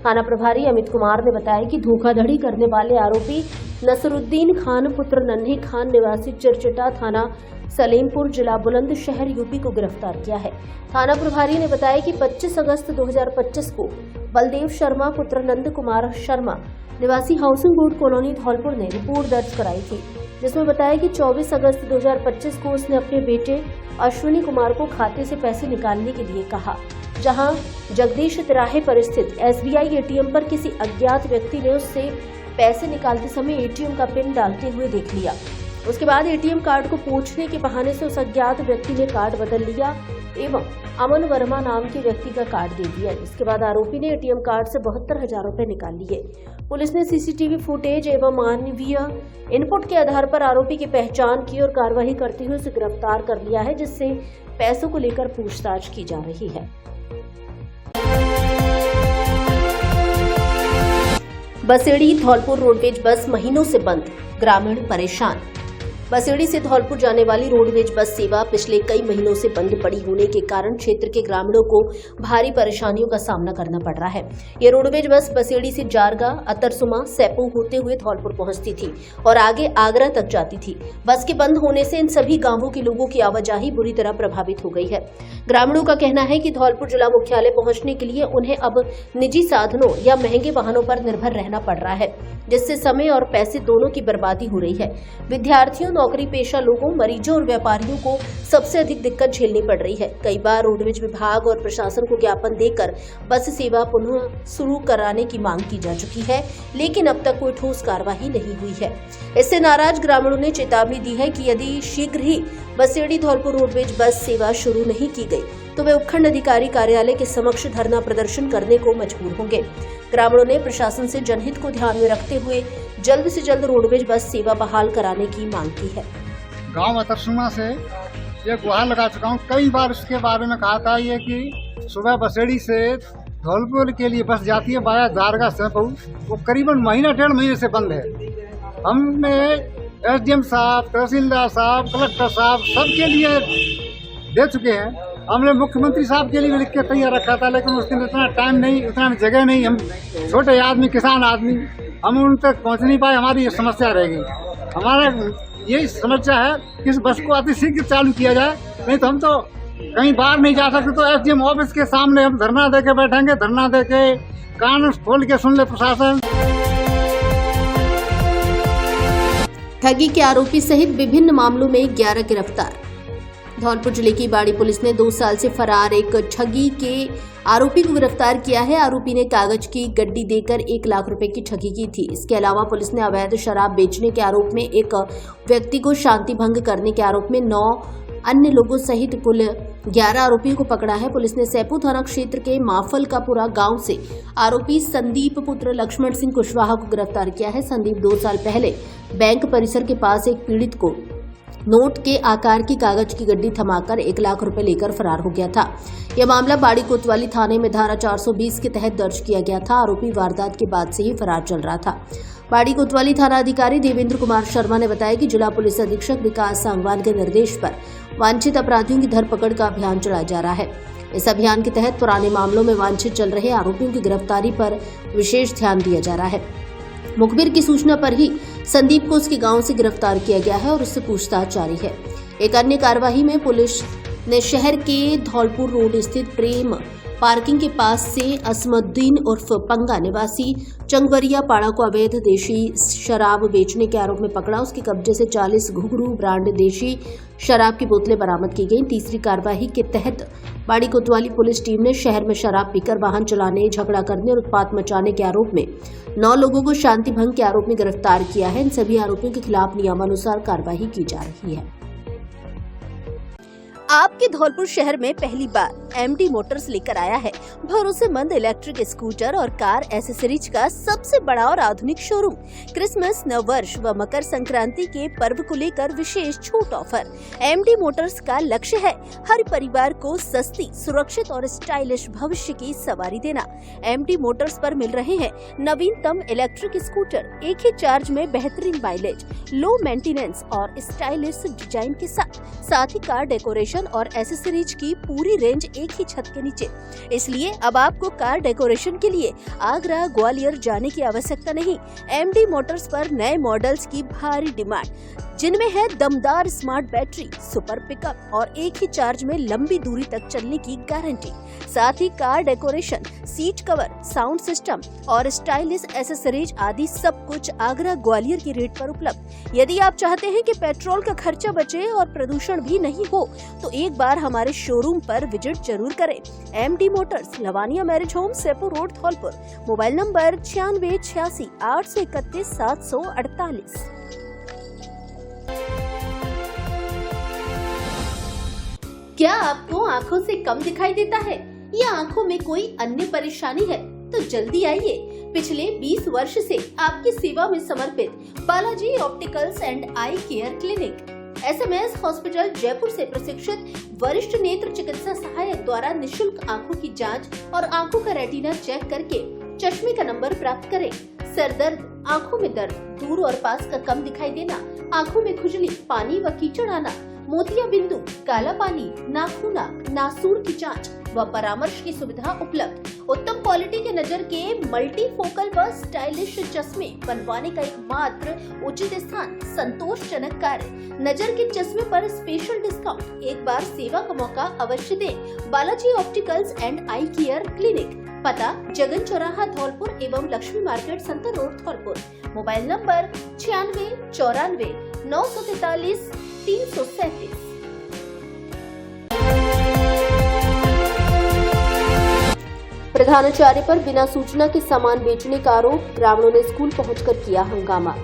थाना प्रभारी अमित कुमार ने बताया कि धोखाधड़ी करने वाले आरोपी नसरुद्दीन खान पुत्र नन्हे खान निवासी चिरचिटा थाना सलेमपुर जिला बुलंदशहर यूपी को गिरफ्तार किया है। थाना प्रभारी ने बताया कि 25 अगस्त 2025 को बलदेव शर्मा पुत्र नंद कुमार शर्मा निवासी हाउसिंग बोर्ड कॉलोनी धौलपुर ने रिपोर्ट दर्ज कराई थी, जिसमें बताया कि 24 अगस्त 2025 को उसने अपने बेटे अश्विनी कुमार को खाते से पैसे निकालने के लिए कहा, जहां जगदीश तिराहे पर स्थित SBI एटीएम पर किसी अज्ञात व्यक्ति ने उससे पैसे निकालते समय एटीएम का पिन डालते हुए देख लिया। उसके बाद एटीएम कार्ड को पूछने के बहाने से उस अज्ञात व्यक्ति ने कार्ड बदल लिया एवं अमन वर्मा नाम के व्यक्ति का कार्ड दे दिया। इसके बाद आरोपी ने एटीएम कार्ड से 72,000 रुपए निकाल लिए। पुलिस ने सीसीटीवी फुटेज एवं मानवीय इनपुट के आधार पर आरोपी की पहचान की और कार्रवाई करते हुए उसे गिरफ्तार कर लिया है, जिससे पैसों को लेकर पूछताछ की जा रही है। बसेड़ी धौलपुर रोडवेज बस महीनों से बंद, ग्रामीण परेशान। बसेड़ी से धौलपुर जाने वाली रोडवेज बस सेवा पिछले कई महीनों से बंद पड़ी होने के कारण क्षेत्र के ग्रामीणों को भारी परेशानियों का सामना करना पड़ रहा है। ये रोडवेज बस बसेड़ी से जारगा, अतरसुमा, सेपो होते हुए धौलपुर पहुंचती थी और आगे आगरा तक जाती थी। बस के बंद होने से इन सभी गांवों के लोगों की आवाजाही बुरी तरह प्रभावित हो गई है। ग्रामीणों का कहना है कि धौलपुर जिला मुख्यालय पहुंचने के लिए उन्हें अब निजी साधनों या महंगे वाहनों पर निर्भर रहना पड़ रहा है, जिससे समय और पैसे दोनों की बर्बादी हो रही है। विद्यार्थियों, नौकरी पेशा लोगों, मरीजों और व्यापारियों को सबसे अधिक दिक्कत झेलनी पड़ रही है। कई बार रोडवेज विभाग और प्रशासन को ज्ञापन देकर बस सेवा पुनः शुरू कराने की मांग की जा चुकी है, लेकिन अब तक कोई ठोस कार्रवाई नहीं हुई है। इससे नाराज ग्रामीणों ने चेतावनी दी है कि यदि शीघ्र ही बसेड़ी धौलपुर रोडवेज बस सेवा शुरू नहीं की गई तो वे उपखंड अधिकारी कार्यालय के समक्ष धरना प्रदर्शन करने को मजबूर होंगे। ग्रामीणों ने प्रशासन से जनहित को ध्यान में रखते हुए जल्द से जल्द रोडवेज बस सेवा बहाल कराने की मांग की है। गांव अतरसुमा से एक गुहार लगा चुका हूँ, कई बार इसके बारे में कहा था ये कि सुबह बसेड़ी से धौलपुर के लिए बस जाती है वाया दारगा सेपऊ, वो करीबन महीना 1.5 महीने से बंद है। हमने एसडीएम साहब, तहसीलदार साहब, कलेक्टर साहब सबके लिए दे चुके हैं। हमने मुख्यमंत्री साहब के लिए भी लिख के तैयार रखा था, लेकिन उसके लिए इतना टाइम नहीं, इतना जगह नहीं। हम छोटे आदमी, किसान आदमी, हम उन तक पहुंच नहीं पाए। हमारी ये समस्या रहेगी। हमारा यही समस्या है कि इस बस को अतिशीघ्र चालू किया जाए, नहीं तो हम तो कहीं बाहर नहीं जा सकते। तो एसडीएम ऑफिस के सामने हम धरना दे के बैठेंगे, धरना दे के कान खोल के सुन ले प्रशासन। ठगी के आरोपी सहित विभिन्न मामलों में 11 गिरफ्तार। धौलपुर जिले की बाड़ी पुलिस ने 2 साल से फरार एक ठगी के आरोपी को गिरफ्तार किया है। आरोपी ने कागज की गड्डी देकर 1 लाख रुपए की ठगी की थी। इसके अलावा पुलिस ने अवैध शराब बेचने के आरोप में एक व्यक्ति को शांति भंग करने के आरोप में 9 अन्य लोगों सहित कुल 11 आरोपियों को पकड़ा है। पुलिस ने सैपू थाना क्षेत्र के माफल का पुरा गांव से आरोपी संदीप पुत्र लक्ष्मण सिंह कुशवाहा को गिरफ्तार किया है। संदीप 2 साल पहले बैंक परिसर के पास एक पीड़ित को नोट के आकार की कागज की गड्डी थमाकर 1 लाख रुपए लेकर फरार हो गया था। यह मामला बाड़ी कोतवाली थाने में धारा 420 के तहत दर्ज किया गया था। आरोपी वारदात के बाद से ही फरार चल रहा था। बाड़ी कोतवाली थाना अधिकारी देवेंद्र कुमार शर्मा ने बताया कि जिला पुलिस अधीक्षक विकास सांगवान के निर्देश पर वांछित अपराधियों की धरपकड़ का अभियान चलाया जा रहा है। इस अभियान के तहत पुराने मामलों में वांछित चल रहे आरोपियों की गिरफ्तारी पर विशेष ध्यान दिया जा रहा है। मुखबिर की सूचना पर ही संदीप को उसके गांव से गिरफ्तार किया गया है और उससे पूछताछ जारी है। एक अन्य कार्यवाही में पुलिस ने शहर के धौलपुर रोड स्थित प्रेम पार्किंग के पास से असमद्दीन उर्फ पंगा निवासी चंगवरिया पाड़ा को अवैध देशी शराब बेचने के आरोप में पकड़ा। उसके कब्जे से 40 घुघरू ब्रांड देशी शराब की बोतलें बरामद की गईं। तीसरी कार्यवाही के तहत बाड़ी कोतवाली पुलिस टीम ने शहर में शराब पीकर वाहन चलाने, झगड़ा करने और उत्पात मचाने के आरोप में 9 लोगों को शांति भंग के आरोप में गिरफ्तार किया है। इन सभी आरोपियों के खिलाफ नियमानुसार कार्यवाही की जा रही है। आपके धौलपुर शहर में पहली बार एमडी मोटर्स लेकर आया है भरोसेमंद इलेक्ट्रिक स्कूटर और कार एसेसरीज का सबसे बड़ा और आधुनिक शोरूम। क्रिसमस, नववर्ष व मकर संक्रांति के पर्व को लेकर विशेष छूट ऑफर। एमडी मोटर्स का लक्ष्य है हर परिवार को सस्ती, सुरक्षित और स्टाइलिश भविष्य की सवारी देना। एमडी मोटर्स पर मिल रहे हैं नवीनतम इलेक्ट्रिक स्कूटर, एक ही चार्ज में बेहतरीन माइलेज, लो मेंटेनेंस और स्टाइलिश डिजाइन के साथ ही कार डेकोरेशन और एसेसरीज की पूरी रेंज एक ही छत के नीचे। इसलिए अब आपको कार डेकोरेशन के लिए आगरा, ग्वालियर जाने की आवश्यकता नहीं। एमडी मोटर्स पर नए मॉडल्स की भारी डिमांड, जिनमें है दमदार स्मार्ट बैटरी, सुपर पिकअप और एक ही चार्ज में लंबी दूरी तक चलने की गारंटी। साथ ही car decoration, seat cover, sound system और स्टाइलिश एसेसरीज आदि सब कुछ आगरा, ग्वालियर की रेट पर उपलब्ध। यदि आप चाहते हैं कि पेट्रोल का खर्चा बचे और प्रदूषण भी नहीं हो, तो एक बार हमारे शोरूम पर विजिट जरूर करें। MD motors, Lavania marriage home, Saipau road, Dholpur. Mobile number 9686 831 748। क्या आपको आंखों से कम दिखाई देता है या आंखों में कोई अन्य परेशानी है? तो जल्दी आइए। पिछले 20 वर्ष से आपकी सेवा में समर्पित Balaji opticals and eye care clinic SMS hospital Jaipur से प्रशिक्षित वरिष्ठ नेत्र चिकित्सा सहायक द्वारा निशुल्क आंखों की जांच और आंखों का रेटिना चेक करके चश्मे का नंबर प्राप्त करें। सर दर्द, आंखों में दर्द, दूर और पास का कम दिखाई देना, आंखों में खुजली, पानी व कीचड़ आना, मोतिया बिंदु, काला पानी, नाखूना, नासूर की जांच व परामर्श की सुविधा उपलब्ध। उत्तम क्वालिटी के नजर के मल्टी फोकल व स्टाइलिश चश्मे बनवाने का एकमात्र उचित स्थान, संतोषजनक कार्य। नजर के चश्मे पर स्पेशल डिस्काउंट। एक बार सेवा का मौका अवश्य दें। Balaji opticals and eye care clinic, पता जगन चौराहा, धौलपुर एवं Laxmi market, Santar road, Dholpur. Mobile number 96 94 943 337। प्रधानाचार्य पर बिना सूचना के सामान बेचने का आरोप, ग्रामीणों ने स्कूल पहुंचकर किया हंगामा।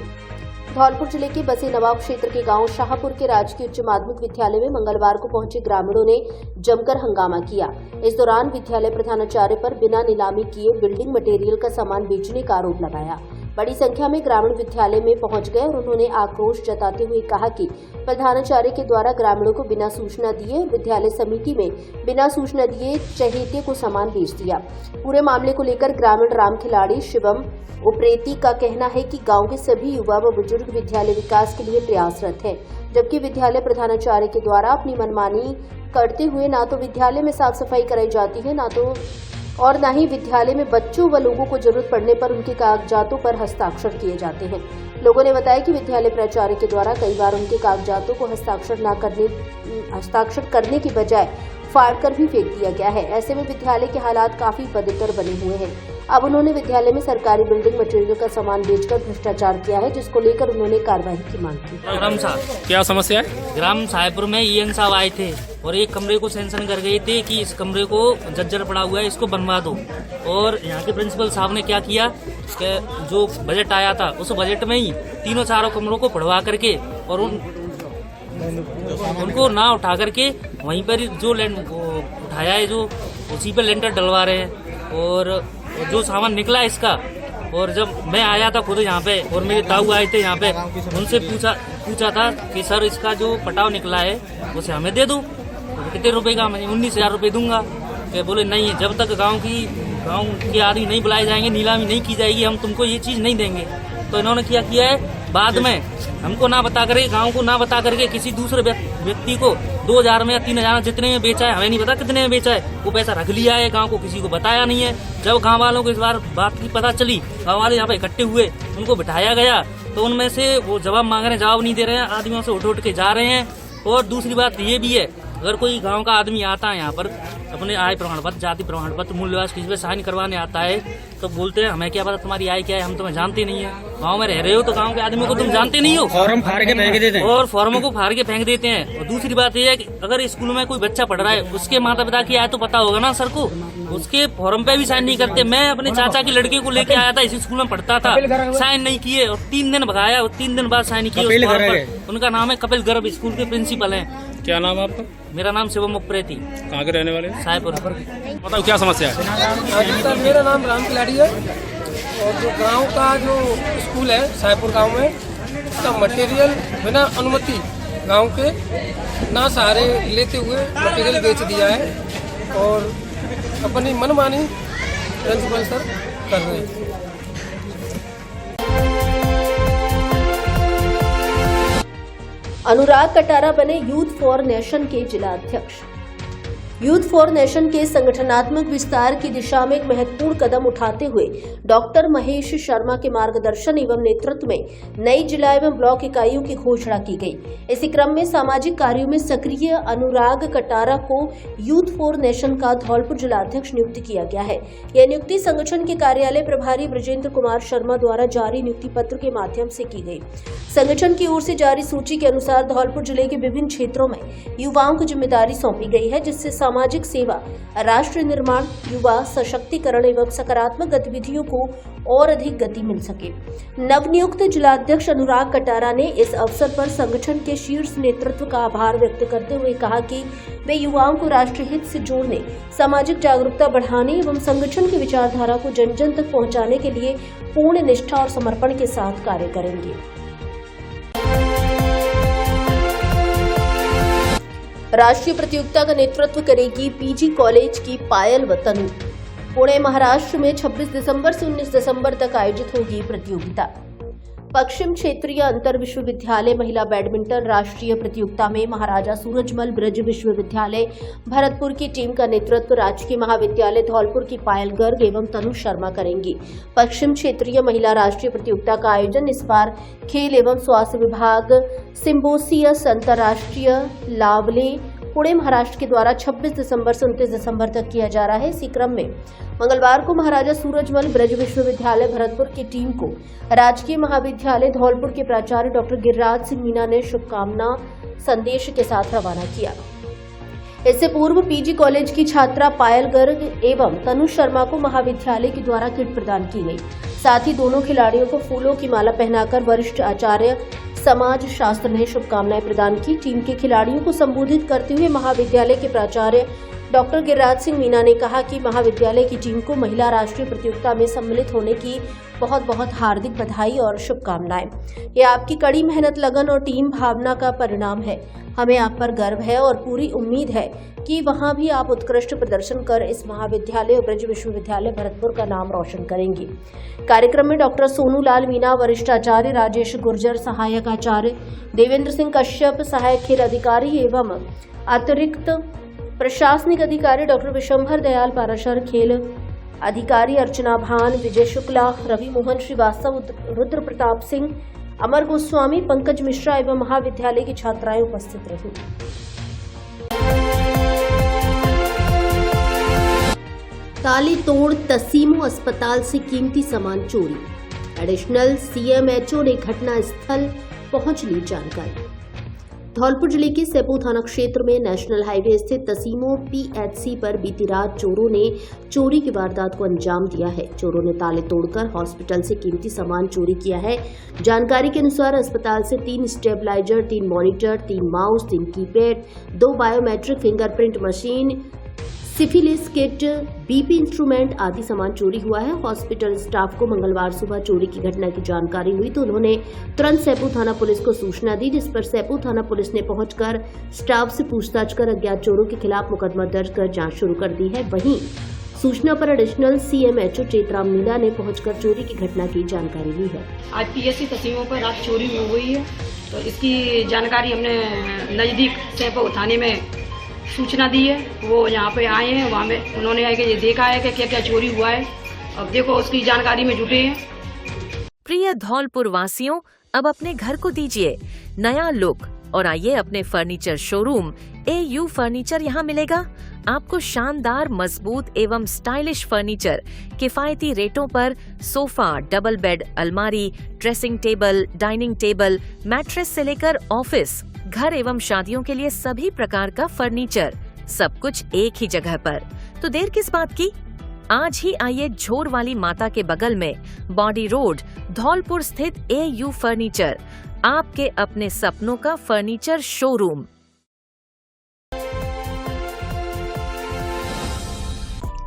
धौलपुर जिले के बसे नवाब क्षेत्र के गांव शाहपुर के राजकीय उच्च माध्यमिक विद्यालय में मंगलवार को पहुंचे ग्रामीणों ने जमकर हंगामा किया। इस दौरान विद्यालय प्रधानाचार्य पर बिना नीलामी किए बिल्डिंग मटेरियल का सामान बेचने का आरोप लगाया। बड़ी संख्या में ग्रामीण विद्यालय में पहुंच गए और उन्होंने आक्रोश जताते हुए कहा कि प्रधानाचार्य के द्वारा ग्रामीणों को बिना सूचना दिए विद्यालय समिति में बिना सूचना दिए चहेते को सामान बेच दिया। पूरे मामले को लेकर ग्रामीण राम खिलाड़ी शिवम उप्रेती का कहना है कि गांव के सभी युवा व बुजुर्ग विद्यालय विकास के लिए प्रयासरत हैं, जबकि विद्यालय प्रधानाचार्य के द्वारा अपनी मनमानी करते हुए ना तो विद्यालय में साफ सफाई कराई जाती है ना ही विद्यालय में बच्चों व लोगों को जरूरत पड़ने पर उनके कागजातों पर हस्ताक्षर किए जाते हैं। लोगों ने बताया कि विद्यालय प्राचार्य के द्वारा कई बार उनके कागजातों को हस्ताक्षर करने की बजाय फाड़कर भी फेंक दिया गया है। ऐसे में विद्यालय के हालात काफी बदतर बने हुए हैं। अब उन्होंने विद्यालय में सरकारी बिल्डिंग मटेरियल का सामान बेचकर भ्रष्टाचार किया है, जिसको लेकर उन्होंने कार्रवाई की मांग की। ग्राम साहब क्या समस्या है? ग्राम साहेबपुर में ईएन साहब आए थे और एक कमरे को सैंक्शन कर गए थे कि इस कमरे को जर्जर पड़ा हुआ है, इसको बनवा दो। और यहाँ के प्रिंसिपल साहब ने क्या किया कि जो बजट आया था उस बजट में ही तीनों चारों कमरों को बढ़वा करके और उनको ना उठा करके वहीं पर जो लैंड उठाया है, जो उसी पर लेंटर डलवा रहे हैं। और जो सामान निकला इसका, और जब मैं आया था खुद यहाँ पे और मेरे ताऊ आए थे यहाँ पे, उनसे पूछा था कि सर इसका जो पटाव निकला है उसे हमें दे दो। तो कितने रुपए का? मैं 19,000 रुपये दूंगा। कि बोले नहीं, जब तक गांव के आदमी नहीं बुलाए जाएंगे, नीलामी नहीं की जाएगी, हम तुमको ये चीज नहीं देंगे। तो इन्होंने क्या किया है, बाद में हमको ना बता करके, गांव को ना बता करके किसी दूसरे व्यक्ति को 2,000 में या 3,000 जितने में बेचा है, हमें नहीं पता कितने में बेचा है, वो पैसा रख लिया है। गांव को किसी को बताया नहीं है। जब गांव वालों को इस बार बात की पता चली, गांव वाले यहाँ पे इकट्ठे हुए, उनको बिठाया गया, तो उनमें से वो जवाब मांग रहे हैं, जवाब नहीं दे रहे हैं, आदमियों से उठ के जा रहे हैं। और दूसरी बात ये भी है, अगर कोई गांव का आदमी आता है यहाँ पर अपने आय प्रमाण पत्र, जाति प्रमाण पत्र, मूल्यवास किसी पे साइन करवाने आता है, तो बोलते हैं हमें क्या पता तुम्हारी आय क्या है, हम तुम्हें जानते नहीं है। गांव में रह रहे हो तो गांव के आदमियों को तुम जानते नहीं हो। फॉर्म फाड़ के फेंक देते हैं और फॉर्मों को फाड़ के फेंक देते हैं। और दूसरी बात यह है कि अगर स्कूल में कोई बच्चा पढ़ रहा है, उसके माता पिता की आय तो पता होगा ना सर को, उसके फॉर्म पे भी साइन नहीं करते। मैं अपने चाचा की लड़के को लेके आया था, इसी स्कूल में पढ़ता था, साइन नहीं किए और 3 दिन भगाया और 3 दिन बाद साइन किए। उनका नाम है कपिल गर्भ, स्कूल के प्रिंसिपल है। क्या नाम है आपका? मेरा नाम शिवम उप्रेती। कहाँ के रहने वाले? साहेबपुर। बताओ क्या समस्या है? मेरा नाम राम खिलाड़ी है और जो गांव का जो स्कूल है साहेबपुर गांव में, उसका मटेरियल बिना अनुमति गांव के ना सहारे लेते हुए मटेरियल बेच दिया है और अपनी मनमानी प्रिंसिपल सर कर रहे हैं। अनुराग कटारा बने यूथ फॉर नेशन के जिला अध्यक्ष। यूथ फॉर नेशन के संगठनात्मक विस्तार की दिशा में एक महत्वपूर्ण कदम उठाते हुए डॉक्टर महेश शर्मा के मार्गदर्शन एवं नेतृत्व में नई जिला एवं ब्लॉक इकाइयों की घोषणा की गई। इसी क्रम में सामाजिक कार्यों में सक्रिय अनुराग कटारा को यूथ फॉर नेशन का धौलपुर जिला अध्यक्ष नियुक्त किया गया है। यह नियुक्ति संगठन के कार्यालय प्रभारी ब्रजेंद्र कुमार शर्मा द्वारा जारी नियुक्ति पत्र के माध्यम से की गई। संगठन की ओर से जारी सूची के अनुसार धौलपुर जिले के विभिन्न क्षेत्रों में युवाओं को जिम्मेदारी सौंपी गई है, जिससे सामाजिक सेवा, राष्ट्र निर्माण, युवा सशक्तिकरण एवं सकारात्मक गतिविधियों को और अधिक गति मिल सके। नवनियुक्त जिलाध्यक्ष अनुराग कटारा ने इस अवसर पर संगठन के शीर्ष नेतृत्व का आभार व्यक्त करते हुए कहा कि वे युवाओं को राष्ट्रहित से जोड़ने, सामाजिक जागरूकता बढ़ाने एवं संगठन की विचारधारा को जन जन तक पहुंचाने के लिए पूर्ण निष्ठा और समर्पण के साथ कार्य करेंगे। राष्ट्रीय प्रतियोगिता का नेतृत्व करेगी पीजी कॉलेज की पायल व तनु। पुणे महाराष्ट्र में 26 दिसंबर से 19 दिसंबर तक आयोजित होगी प्रतियोगिता। पश्चिम क्षेत्रीय अंतर विश्वविद्यालय महिला बैडमिंटन राष्ट्रीय प्रतियोगिता में महाराजा सूरजमल ब्रज विश्वविद्यालय भरतपुर की टीम का नेतृत्व राजकीय महाविद्यालय धौलपुर की पायल गर्ग एवं तनु शर्मा करेंगी। पश्चिम क्षेत्रीय महिला राष्ट्रीय प्रतियोगिता का आयोजन इस बार खेल एवं स्वास्थ्य विभाग सिम्बोसियस अंतर्राष्ट्रीय लावले पुणे महाराष्ट्र के द्वारा 26 दिसंबर से 29 दिसंबर तक किया जा रहा है। इसी क्रम में मंगलवार को महाराजा सूरजमल ब्रज विश्वविद्यालय भरतपुर की टीम को राजकीय महाविद्यालय धौलपुर के प्राचार्य डॉक्टर गिरिराज सिंह मीना ने शुभकामना संदेश के साथ रवाना किया। इससे पूर्व पीजी कॉलेज की छात्रा पायल गर्ग एवं तनु शर्मा को महाविद्यालय के द्वारा किट प्रदान की गई। साथ ही दोनों खिलाड़ियों को फूलों की माला पहनाकर वरिष्ठ आचार्य समाज शास्त्र ने शुभकामनाएं प्रदान की। टीम के खिलाड़ियों को संबोधित करते हुए महाविद्यालय के प्राचार्य डॉक्टर गिरिराज सिंह मीना ने कहा कि महाविद्यालय की टीम को महिला राष्ट्रीय प्रतियोगिता में सम्मिलित होने की बहुत बहुत हार्दिक बधाई और शुभकामनाएं। ये आपकी कड़ी मेहनत, लगन और टीम भावना का परिणाम है। हमें आप पर गर्व है और पूरी उम्मीद है कि वहां भी आप उत्कृष्ट प्रदर्शन कर इस महाविद्यालय और ब्रज विश्वविद्यालय भरतपुर का नाम रोशन करेंगी। कार्यक्रम में डॉक्टर सोनू लाल मीना, वरिष्ठ आचार्य राजेश गुर्जर, सहायक आचार्य देवेंद्र सिंह कश्यप, सहायक खेल अधिकारी एवं अतिरिक्त प्रशासनिक अधिकारी डॉक्टर विशंभर दयाल पाराशर, खेल अधिकारी अर्चना भान, विजय शुक्ला, रवि मोहन श्रीवास्तव, रुद्र प्रताप सिंह, अमर गोस्वामी, पंकज मिश्रा एवं महाविद्यालय की छात्राएं उपस्थित रहीं। ताले तोड़ तसीमो अस्पताल से कीमती सामान चोरी। एडिशनल CMHO ने घटना स्थल पहुंच ली जानकारी। धौलपुर जिले के सेपू थाना क्षेत्र में नेशनल हाईवे स्थित तसीमो PHC पर बीती रात चोरों ने चोरी की वारदात को अंजाम दिया है। चोरों ने ताले तोड़कर हॉस्पिटल से कीमती सामान चोरी किया है। जानकारी के अनुसार अस्पताल से 3 stabilizer, 3 monitor, 3 mouse, 3 keypad, 2 biometric fingerprint machine, syphilis kit, BP instrument आदि सामान चोरी हुआ है। हॉस्पिटल स्टाफ को मंगलवार सुबह चोरी की घटना की जानकारी हुई तो उन्होंने तुरंत सेपू थाना पुलिस को सूचना दी, जिस पर सेपू थाना पुलिस ने पहुंचकर स्टाफ से पूछताछ कर अज्ञात चोरों के खिलाफ मुकदमा दर्ज कर जांच शुरू कर दी है। वहीं सूचना पर एडिशनल CMHO चेतराम मीना ने पहुंचकर चोरी की घटना की जानकारी ली है। आज PHC तसीमों पर रात चोरी हो गई है, तो इसकी जानकारी हमने नजदीक सेपू थाने में सूचना दी है। वो यहाँ पे आए हैं, वहाँ में उन्होंने आके ये देखा है कि क्या क्या चोरी हुआ है। अब देखो उसकी जानकारी में जुटे हैं। प्रिय धौलपुर वासियों, अब अपने घर को दीजिए नया लुक और आइए अपने फर्नीचर शोरूम AU फर्नीचर यहाँ मिलेगा। आपको शानदार, मजबूत एवं स्टाइलिश फर्नीचर किफायती रेटों पर सोफा, डबल बेड, अलमारी, dressing table, dining table, mattress से लेकर ऑफिस, घर एवं शादियों के लिए सभी प्रकार का फर्नीचर, सब कुछ एक ही जगह पर। तो देर किस बात की, आज ही आइए झोर वाली माता के बगल में बॉडी रोड धौलपुर स्थित AU फर्नीचर, आपके अपने सपनों का फर्नीचर शोरूम।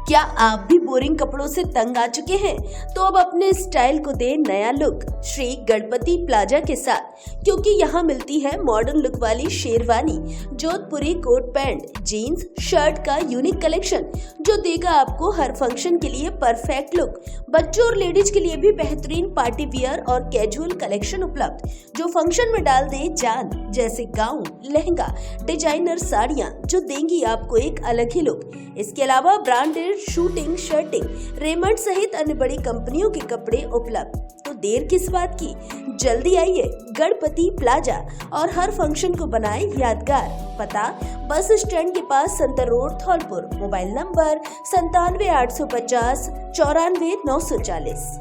क्या आप भी बोरिंग कपड़ों से तंग आ चुके हैं? तो अब अपने स्टाइल को दे नया लुक श्री गणपति प्लाजा के साथ, क्योंकि यहाँ मिलती है मॉडर्न लुक वाली शेरवानी, जोधपुरी कोट पैंट, जीन्स, शर्ट का यूनिक कलेक्शन जो देगा आपको हर फंक्शन के लिए परफेक्ट लुक। बच्चों और लेडीज के लिए भी बेहतरीन पार्टी वियर और कैजुअल कलेक्शन उपलब्ध जो फंक्शन में डाल दे जान, जैसे गाउन, लहंगा, डिजाइनर साड़ियाँ जो देंगी आपको एक अलग ही लुक। इसके अलावा ब्रांडेड शूटिंग, शर्टिंग, रेमंड सहित अन्य बड़ी कंपनियों के कपड़े उपलब्ध। तो देर किस बात की, जल्दी आइए गणपति प्लाजा और हर फंक्शन को बनाए यादगार। पता बस स्टैंड के पास, Santar road, Dholpur. Mobile number 97 850 94 940।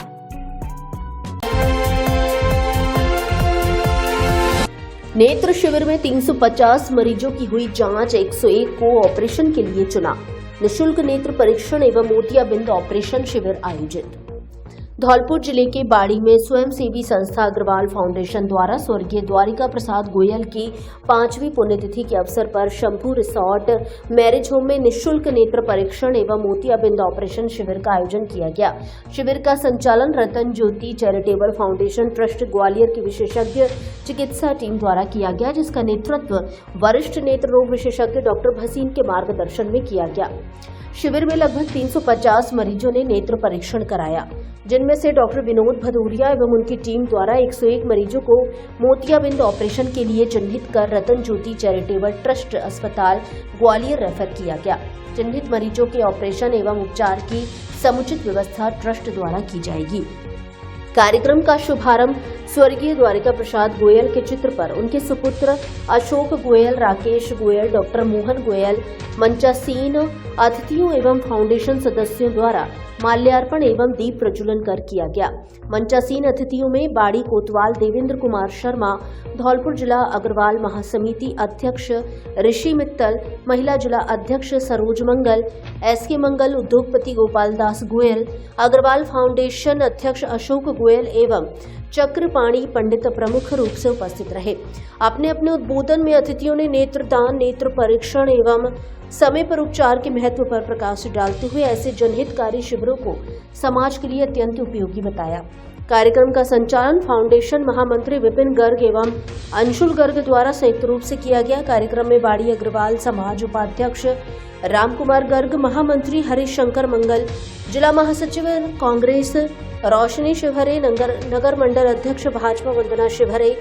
नेत्र शिविर में 350 मरीजों की हुई जांच, 101 को ऑपरेशन के लिए चुना। निःशुल्क नेत्र परीक्षण एवं मोतियाबिंद ऑपरेशन शिविर आयोजित। धौलपुर जिले के बाड़ी में स्वयंसेवी संस्था अग्रवाल फाउंडेशन द्वारा स्वर्गीय द्वारिका प्रसाद गोयल की 5वीं पुण्यतिथि के अवसर पर शंभू रिसोर्ट मैरिज होम में निःशुल्क नेत्र परीक्षण एवं मोतियाबिंद ऑपरेशन शिविर का आयोजन किया गया। शिविर का संचालन रतन ज्योति चैरिटेबल फाउंडेशन ट्रस्ट ग्वालियर की विशेषज्ञ चिकित्सा टीम द्वारा किया गया, जिसका नेतृत्व वरिष्ठ नेत्र रोग विशेषज्ञ डॉक्टर भसीन के मार्गदर्शन में किया गया। शिविर में लगभग 350 मरीजों ने नेत्र परीक्षण कराया, जिनमें से डॉक्टर विनोद भदौरिया एवं उनकी टीम द्वारा 101 मरीजों को मोतियाबिंद ऑपरेशन के लिए चिन्हित कर रतन ज्योति चैरिटेबल ट्रस्ट अस्पताल ग्वालियर रेफर किया गया। चिन्हित मरीजों के ऑपरेशन एवं उपचार की समुचित व्यवस्था ट्रस्ट द्वारा की जाएगी। कार्यक्रम का शुभारंभ स्वर्गीय द्वारिका प्रसाद गोयल के चित्र पर उनके सुपुत्र अशोक गोयल, राकेश गोयल, डॉक्टर मोहन गोयल, मंचासीन अतिथियों एवं फाउंडेशन सदस्यों द्वारा माल्यार्पण एवं दीप प्रज्वलन कर किया गया। मंचासीन अतिथियों में बाड़ी कोतवाल देवेंद्र कुमार शर्मा, धौलपुर जिला अग्रवाल महासमिति अध्यक्ष ऋषि मित्तल, महिला जिला अध्यक्ष सरोज मंगल, SK मंगल, उद्योगपति गोपाल दास गोयल, अग्रवाल फाउंडेशन अध्यक्ष अशोक गोयल एवं चक्रपाणी पंडित प्रमुख रूप से उपस्थित रहे। अपने अपने उद्बोधन में अतिथियों ने नेत्रदान, नेत्र परीक्षण एवं समय पर उपचार के महत्व पर प्रकाश डालते हुए ऐसे जनहितकारी शिविरों को समाज के लिए अत्यंत उपयोगी बताया। कार्यक्रम का संचालन फाउंडेशन महामंत्री विपिन गर्ग एवं अंशुल गर्ग द्वारा संयुक्त रूप से किया गया। कार्यक्रम में बाड़ी अग्रवाल समाज उपाध्यक्ष रामकुमार गर्ग, महामंत्री हरीश शंकर मंगल, जिला महासचिव कांग्रेस रोशनी शिवहरे, नगर मंडल अध्यक्ष भाजपा वंदना शिवहरे,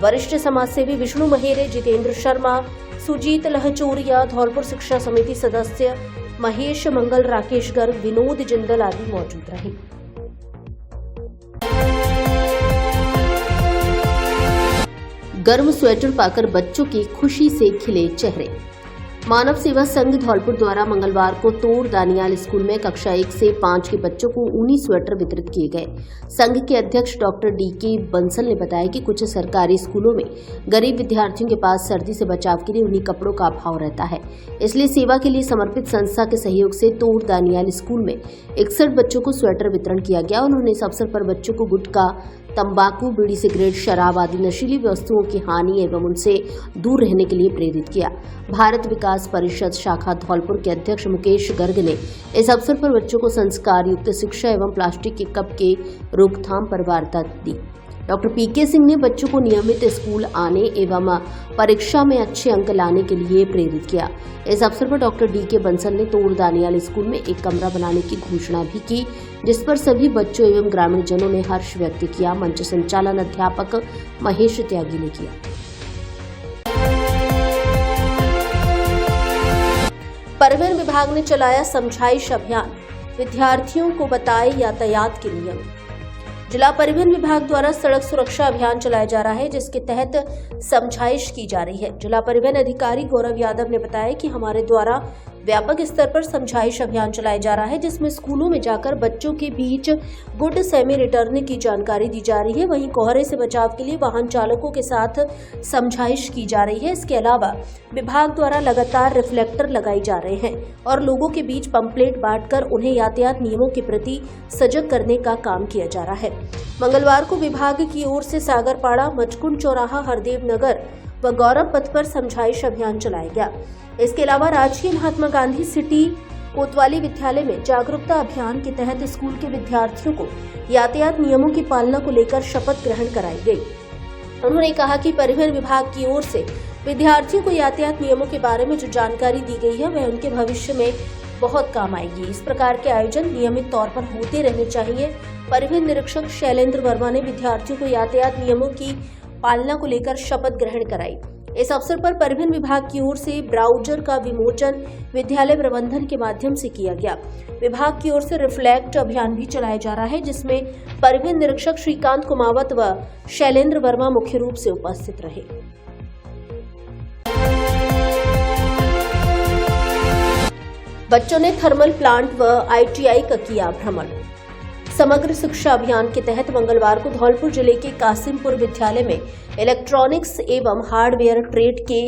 वरिष्ठ समाजसेवी विष्णु महेरे, जितेंद्र शर्मा, सुजीत लहचोरिया, धौलपुर शिक्षा समिति सदस्य महेश मंगल, राकेश गर्ग, विनोद जिंदल आदि मौजूद रहे। गर्म स्वेटर पाकर बच्चों की खुशी से खिले चेहरे। मानव सेवा संघ धौलपुर द्वारा मंगलवार को तोड़ दानियाल स्कूल में कक्षा 1 से 5 के बच्चों को ऊनी स्वेटर वितरित किए गए। संघ के अध्यक्ष डॉक्टर डीके बंसल ने बताया कि कुछ सरकारी स्कूलों में गरीब विद्यार्थियों के पास सर्दी से बचाव के लिए ऊनी कपड़ों का अभाव रहता है, इसलिए सेवा के लिए समर्पित संस्था के सहयोग से तोड़ दानियाल स्कूल में 61 बच्चों को स्वेटर वितरण किया गया। उन्होंने इस अवसर पर बच्चों को गुटखा, तंबाकू, बीड़ी, सिगरेट, शराब आदि नशीली वस्तुओं की हानि एवं उनसे दूर रहने के लिए प्रेरित किया। भारत विकास परिषद शाखा धौलपुर के अध्यक्ष मुकेश गर्ग ने इस अवसर पर बच्चों को संस्कार युक्त शिक्षा एवं प्लास्टिक के कप के रोकथाम पर वार्ता दी। डॉक्टर पीके सिंह ने बच्चों को नियमित स्कूल आने एवं परीक्षा में अच्छे अंक लाने के लिए प्रेरित किया। इस अवसर पर डॉक्टर डीके बंसल ने तोड़ दानियाल स्कूल में एक कमरा बनाने की घोषणा भी की, जिस पर सभी बच्चों एवं ग्रामीण जनों ने हर्ष व्यक्त किया। मंच संचालन अध्यापक महेश त्यागी ने किया। परिवहन विभाग ने चलाया समझाइश अभियान, विद्यार्थियों को बताए यातायात के नियम। जिला परिवहन विभाग द्वारा सड़क सुरक्षा अभियान चलाया जा रहा है, जिसके तहत समझाइश की जा रही है। जिला परिवहन अधिकारी गौरव यादव ने बताया कि हमारे द्वारा व्यापक स्तर पर समझाइश अभियान चलाया जा रहा है, जिसमें स्कूलों में जाकर बच्चों के बीच गुड सेमी रिटर्न की जानकारी दी जा रही है। वहीं कोहरे से बचाव के लिए वाहन चालकों के साथ समझाइश की जा रही है। इसके अलावा विभाग द्वारा लगातार रिफ्लेक्टर लगाए जा रहे हैं और लोगों के बीच पंपलेट बांटकर उन्हें यातायात नियमों के प्रति सजग करने का काम किया जा रहा है। मंगलवार को विभाग की ओर से सागरपाड़ा, मचकुंड चौराहा, हरदेव नगर व गौरव पथ पर समझाइश अभियान चलाया गया। इसके अलावा राजकीय महात्मा गांधी सिटी कोतवाली विद्यालय में जागरूकता अभियान के तहत स्कूल के विद्यार्थियों को यातायात नियमों की पालना को लेकर शपथ ग्रहण कराई गई। उन्होंने कहा कि परिवहन विभाग की ओर से विद्यार्थियों को यातायात नियमों के बारे में जो जानकारी दी गई है वह उनके भविष्य में बहुत काम आएगी। इस प्रकार के आयोजन नियमित तौर पर होते रहने चाहिए। परिवहन निरीक्षक शैलेंद्र वर्मा ने विद्यार्थियों को यातायात नियमों की पालना को लेकर शपथ ग्रहण कराई। इस अवसर पर परिवहन विभाग की ओर से ब्राउजर का विमोचन विद्यालय प्रबंधन के माध्यम से किया गया। विभाग की ओर से रिफ्लेक्ट अभियान भी चलाया जा रहा है, जिसमें परिवहन निरीक्षक श्रीकांत कुमावत व शैलेंद्र वर्मा मुख्य रूप से उपस्थित रहे। बच्चों ने थर्मल प्लांट व ITI का किया भ्रमण। समग्र शिक्षा अभियान के तहत मंगलवार को धौलपुर जिले के कासिमपुर विद्यालय में इलेक्ट्रॉनिक्स एवं हार्डवेयर ट्रेड के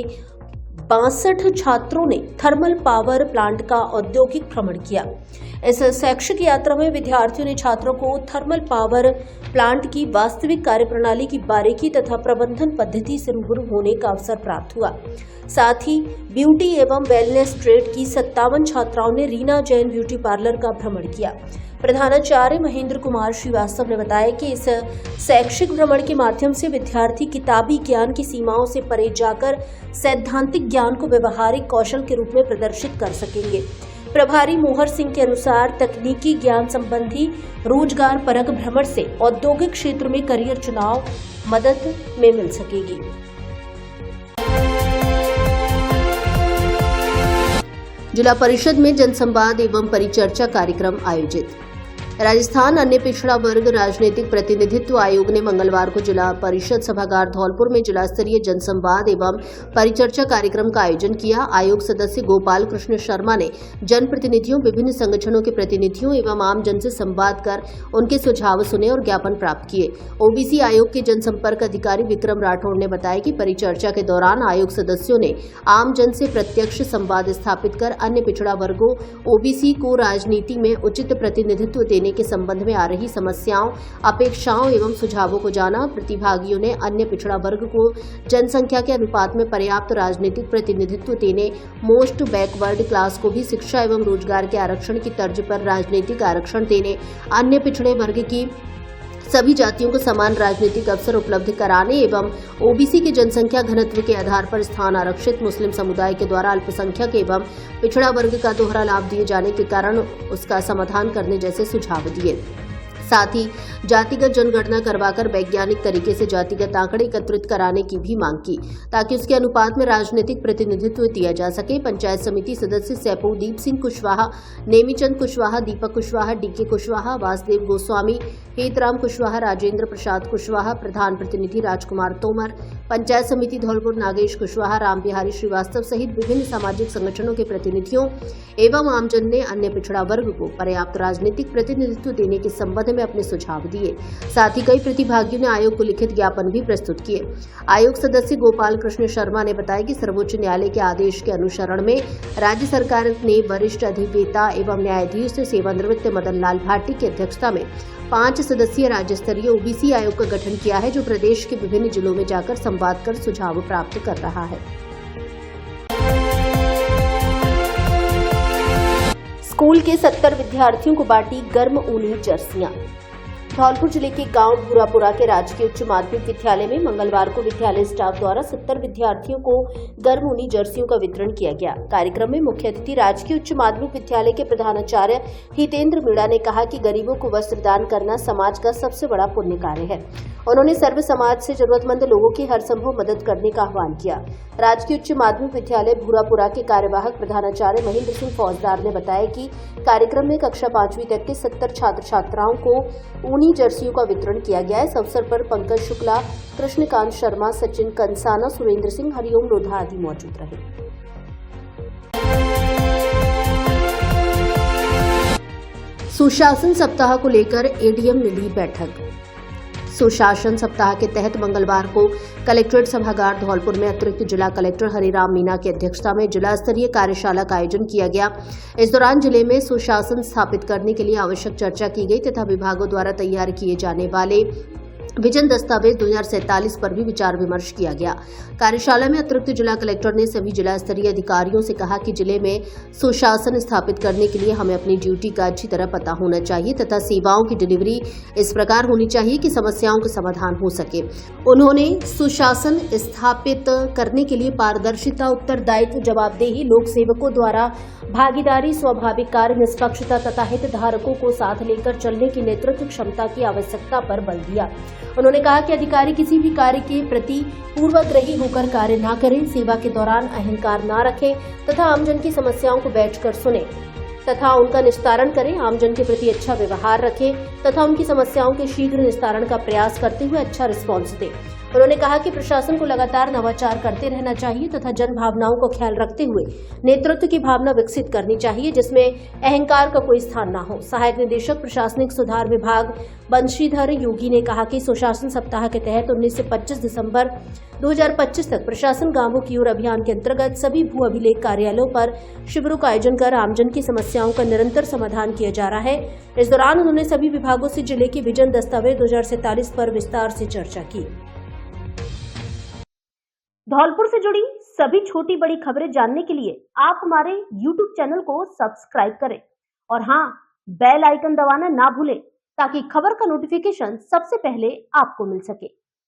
62 छात्रों ने थर्मल पावर प्लांट का औद्योगिक भ्रमण किया। इस शैक्षिक यात्रा में विद्यार्थियों ने छात्रों को थर्मल पावर प्लांट की वास्तविक कार्यप्रणाली की बारीकी तथा प्रबंधन पद्धति से रूबरू होने का अवसर प्राप्त हुआ। साथ ही ब्यूटी एवं वेलनेस ट्रेड की 57 छात्राओं ने रीना जैन ब्यूटी पार्लर का भ्रमण किया। प्रधानाचार्य महेंद्र कुमार श्रीवास्तव ने बताया कि इस शैक्षिक भ्रमण के माध्यम से विद्यार्थी किताबी ज्ञान की सीमाओं से परे जाकर सैद्धांतिक ज्ञान को व्यवहारिक कौशल के रूप में प्रदर्शित कर सकेंगे। प्रभारी मोहर सिंह के अनुसार तकनीकी ज्ञान संबंधी रोजगार परक भ्रमण से औद्योगिक क्षेत्र में करियर चुनाव मदद में मिल सकेगी। जिला परिषद में जनसंवाद एवं परिचर्चा कार्यक्रम आयोजित। राजस्थान अन्य पिछड़ा वर्ग राजनीतिक प्रतिनिधित्व आयोग ने मंगलवार को जिला परिषद सभागार धौलपुर में जिला स्तरीय जनसंवाद एवं परिचर्चा कार्यक्रम का आयोजन किया। आयोग सदस्य गोपाल कृष्ण शर्मा ने जनप्रतिनिधियों, विभिन्न संगठनों के प्रतिनिधियों एवं आम जन से संवाद कर उनके सुझाव सुने और ज्ञापन प्राप्त किए। ओबीसी आयोग के जनसंपर्क अधिकारी विक्रम राठौड़ ने बताया कि परिचर्चा के दौरान आयोग सदस्यों ने आम जन से प्रत्यक्ष संवाद स्थापित कर अन्य पिछड़ा वर्गों ओबीसी को राजनीति में उचित प्रतिनिधित्व देने देने के संबंध में आ रही समस्याओं, अपेक्षाओं एवं सुझावों को जाना। प्रतिभागियों ने अन्य पिछड़ा वर्ग को जनसंख्या के अनुपात में पर्याप्त राजनीतिक प्रतिनिधित्व देने, मोस्ट बैकवर्ड क्लास को भी शिक्षा एवं रोजगार के आरक्षण की तर्ज पर राजनीतिक आरक्षण देने, अन्य पिछड़े वर्ग की सभी जातियों को समान राजनीतिक अवसर उपलब्ध कराने एवं ओबीसी की जनसंख्या घनत्व के आधार पर स्थान आरक्षित मुस्लिम समुदाय के द्वारा अल्पसंख्यक एवं पिछड़ा वर्ग का दोहरा लाभ दिए जाने के कारण उसका समाधान करने जैसे सुझाव दिए। साथ ही जातिगत जनगणना करवाकर वैज्ञानिक तरीके से जातिगत आंकड़े एकत्रित कराने की भी मांग की, ताकि उसके अनुपात में राजनीतिक प्रतिनिधित्व दिया जा सके। पंचायत समिति सदस्य सैफुद्दीन सिंह कुशवाहा, नेमीचंद कुशवाहा, दीपक कुशवाहा, डीके कुशवाहा, वासुदेव गोस्वामी, हेतराम कुशवाहा, राजेंद्र प्रसाद कुशवाहा, प्रधान प्रतिनिधि राजकुमार तोमर, पंचायत समिति धौलपुर नागेश कुशवाहा, राम बिहारी श्रीवास्तव सहित विभिन्न सामाजिक संगठनों के प्रतिनिधियों एवं आमजन ने अन्य पिछड़ा वर्ग को पर्याप्त राजनीतिक प्रतिनिधित्व देने के संबंध में अपने सुझाव दिए। साथ ही कई प्रतिभागियों ने आयोग को लिखित ज्ञापन भी प्रस्तुत किए। आयोग सदस्य गोपाल कृष्ण शर्मा ने बताया कि सर्वोच्च न्यायालय के आदेश के अनुसरण में राज्य सरकार ने वरिष्ठ अधिवक्ता एवं न्यायाधीश सेवानिवृत्त मदन लाल भाटी की अध्यक्षता में 5 सदस्यीय राज्य स्तरीय ओबीसी आयोग का गठन किया है, जो प्रदेश के विभिन्न जिलों में जाकर संवाद कर सुझाव प्राप्त कर रहा है। स्कूल के 70 विद्यार्थियों को बांटी गर्म ऊनी जर्सियां। धौलपुर जिले के गांव भूरापुरा के राजकीय उच्च माध्यमिक विद्यालय में मंगलवार को विद्यालय स्टाफ द्वारा 70 विद्यार्थियों को गर्म ऊनी जर्सियों का वितरण किया गया। कार्यक्रम में मुख्य अतिथि राजकीय उच्च माध्यमिक विद्यालय के प्रधानाचार्य हितेंद्र मीणा ने कहा कि गरीबों को वस्त्र दान करना समाज का सबसे बड़ा पुण्य कार्य है। उन्होंने सर्व समाज से जरूरतमंद लोगों की हर संभव मदद करने का आह्वान किया। राजकीय उच्च माध्यमिक विद्यालय भूरापुरा के कार्यवाहक प्रधानाचार्य महेंद्र सिंह फौजदार ने बताया कि कार्यक्रम में कक्षा 5वीं तक के 70 छात्र छात्राओं को ऊनी जर्सियों का वितरण किया गया। इस अवसर पर पंकज शुक्ला, कृष्णकांत शर्मा, सचिन कंसाना, सुरेंद्र सिंह, हरिओम लोधा आदि मौजूद रहे। सुशासन सप्ताह को लेकर एडीएम ने ली बैठक। सुशासन सप्ताह के तहत मंगलवार को कलेक्ट्रेट सभागार धौलपुर में अतिरिक्त जिला कलेक्टर हरिराम मीणा की अध्यक्षता में जिला स्तरीय कार्यशाला का आयोजन किया गया। इस दौरान जिले में सुशासन स्थापित करने के लिए आवश्यक चर्चा की गई तथा विभागों द्वारा तैयार किए जाने वाले विजन दस्तावेज 2047 पर भी विचार विमर्श किया गया। कार्यशाला में अतिरिक्त जिला कलेक्टर ने सभी जिला स्तरीय अधिकारियों से कहा कि जिले में सुशासन स्थापित करने के लिए हमें अपनी ड्यूटी का अच्छी तरह पता होना चाहिए तथा सेवाओं की डिलीवरी इस प्रकार होनी चाहिए कि समस्याओं का समाधान हो सके। उन्होंने सुशासन स्थापित करने के लिए पारदर्शिता, उत्तरदायित्व, जवाबदेही, लोक सेवकों द्वारा भागीदारी, स्वाभाविक कार्य, निष्पक्षता तथा हितधारकों को साथ लेकर चलने की नेतृत्व क्षमता की आवश्यकता पर बल दिया। उन्होंने कहा कि अधिकारी किसी भी कार्य के प्रति पूर्वग्रही होकर कार्य न करें, सेवा के दौरान अहंकार न रखें तथा आमजन की समस्याओं को बैठकर सुने तथा उनका निस्तारण करें। आमजन के प्रति अच्छा व्यवहार रखें तथा उनकी समस्याओं के शीघ्र निस्तारण का प्रयास करते हुए अच्छा रिस्पॉन्स दें। उन्होंने कहा कि प्रशासन को लगातार नवाचार करते रहना चाहिए तथा जन भावनाओं को ख्याल रखते हुए नेतृत्व की भावना विकसित करनी चाहिए, जिसमें अहंकार का कोई स्थान न हो। सहायक निदेशक प्रशासनिक सुधार विभाग बंशीधर योगी ने कहा कि सुशासन सप्ताह के तहत 19 से 25 दिसंबर 2025 तक प्रशासन गांवों की ओर अभियान के अंतर्गत सभी भू अभिलेख कार्यालयों पर शिविरों का आयोजन कर आमजन की समस्याओं का निरंतर समाधान किया जा रहा है। इस दौरान उन्होंने सभी विभागों से जिले के विजन दस्तावेज 2047 पर विस्तार से चर्चा की। धौलपुर से जुड़ी सभी छोटी बड़ी खबरें जानने के लिए आप हमारे YouTube चैनल को सब्सक्राइब करें और हाँ, बेल आइकन दबाना ना भूलें ताकि खबर का नोटिफिकेशन सबसे पहले आपको मिल सके।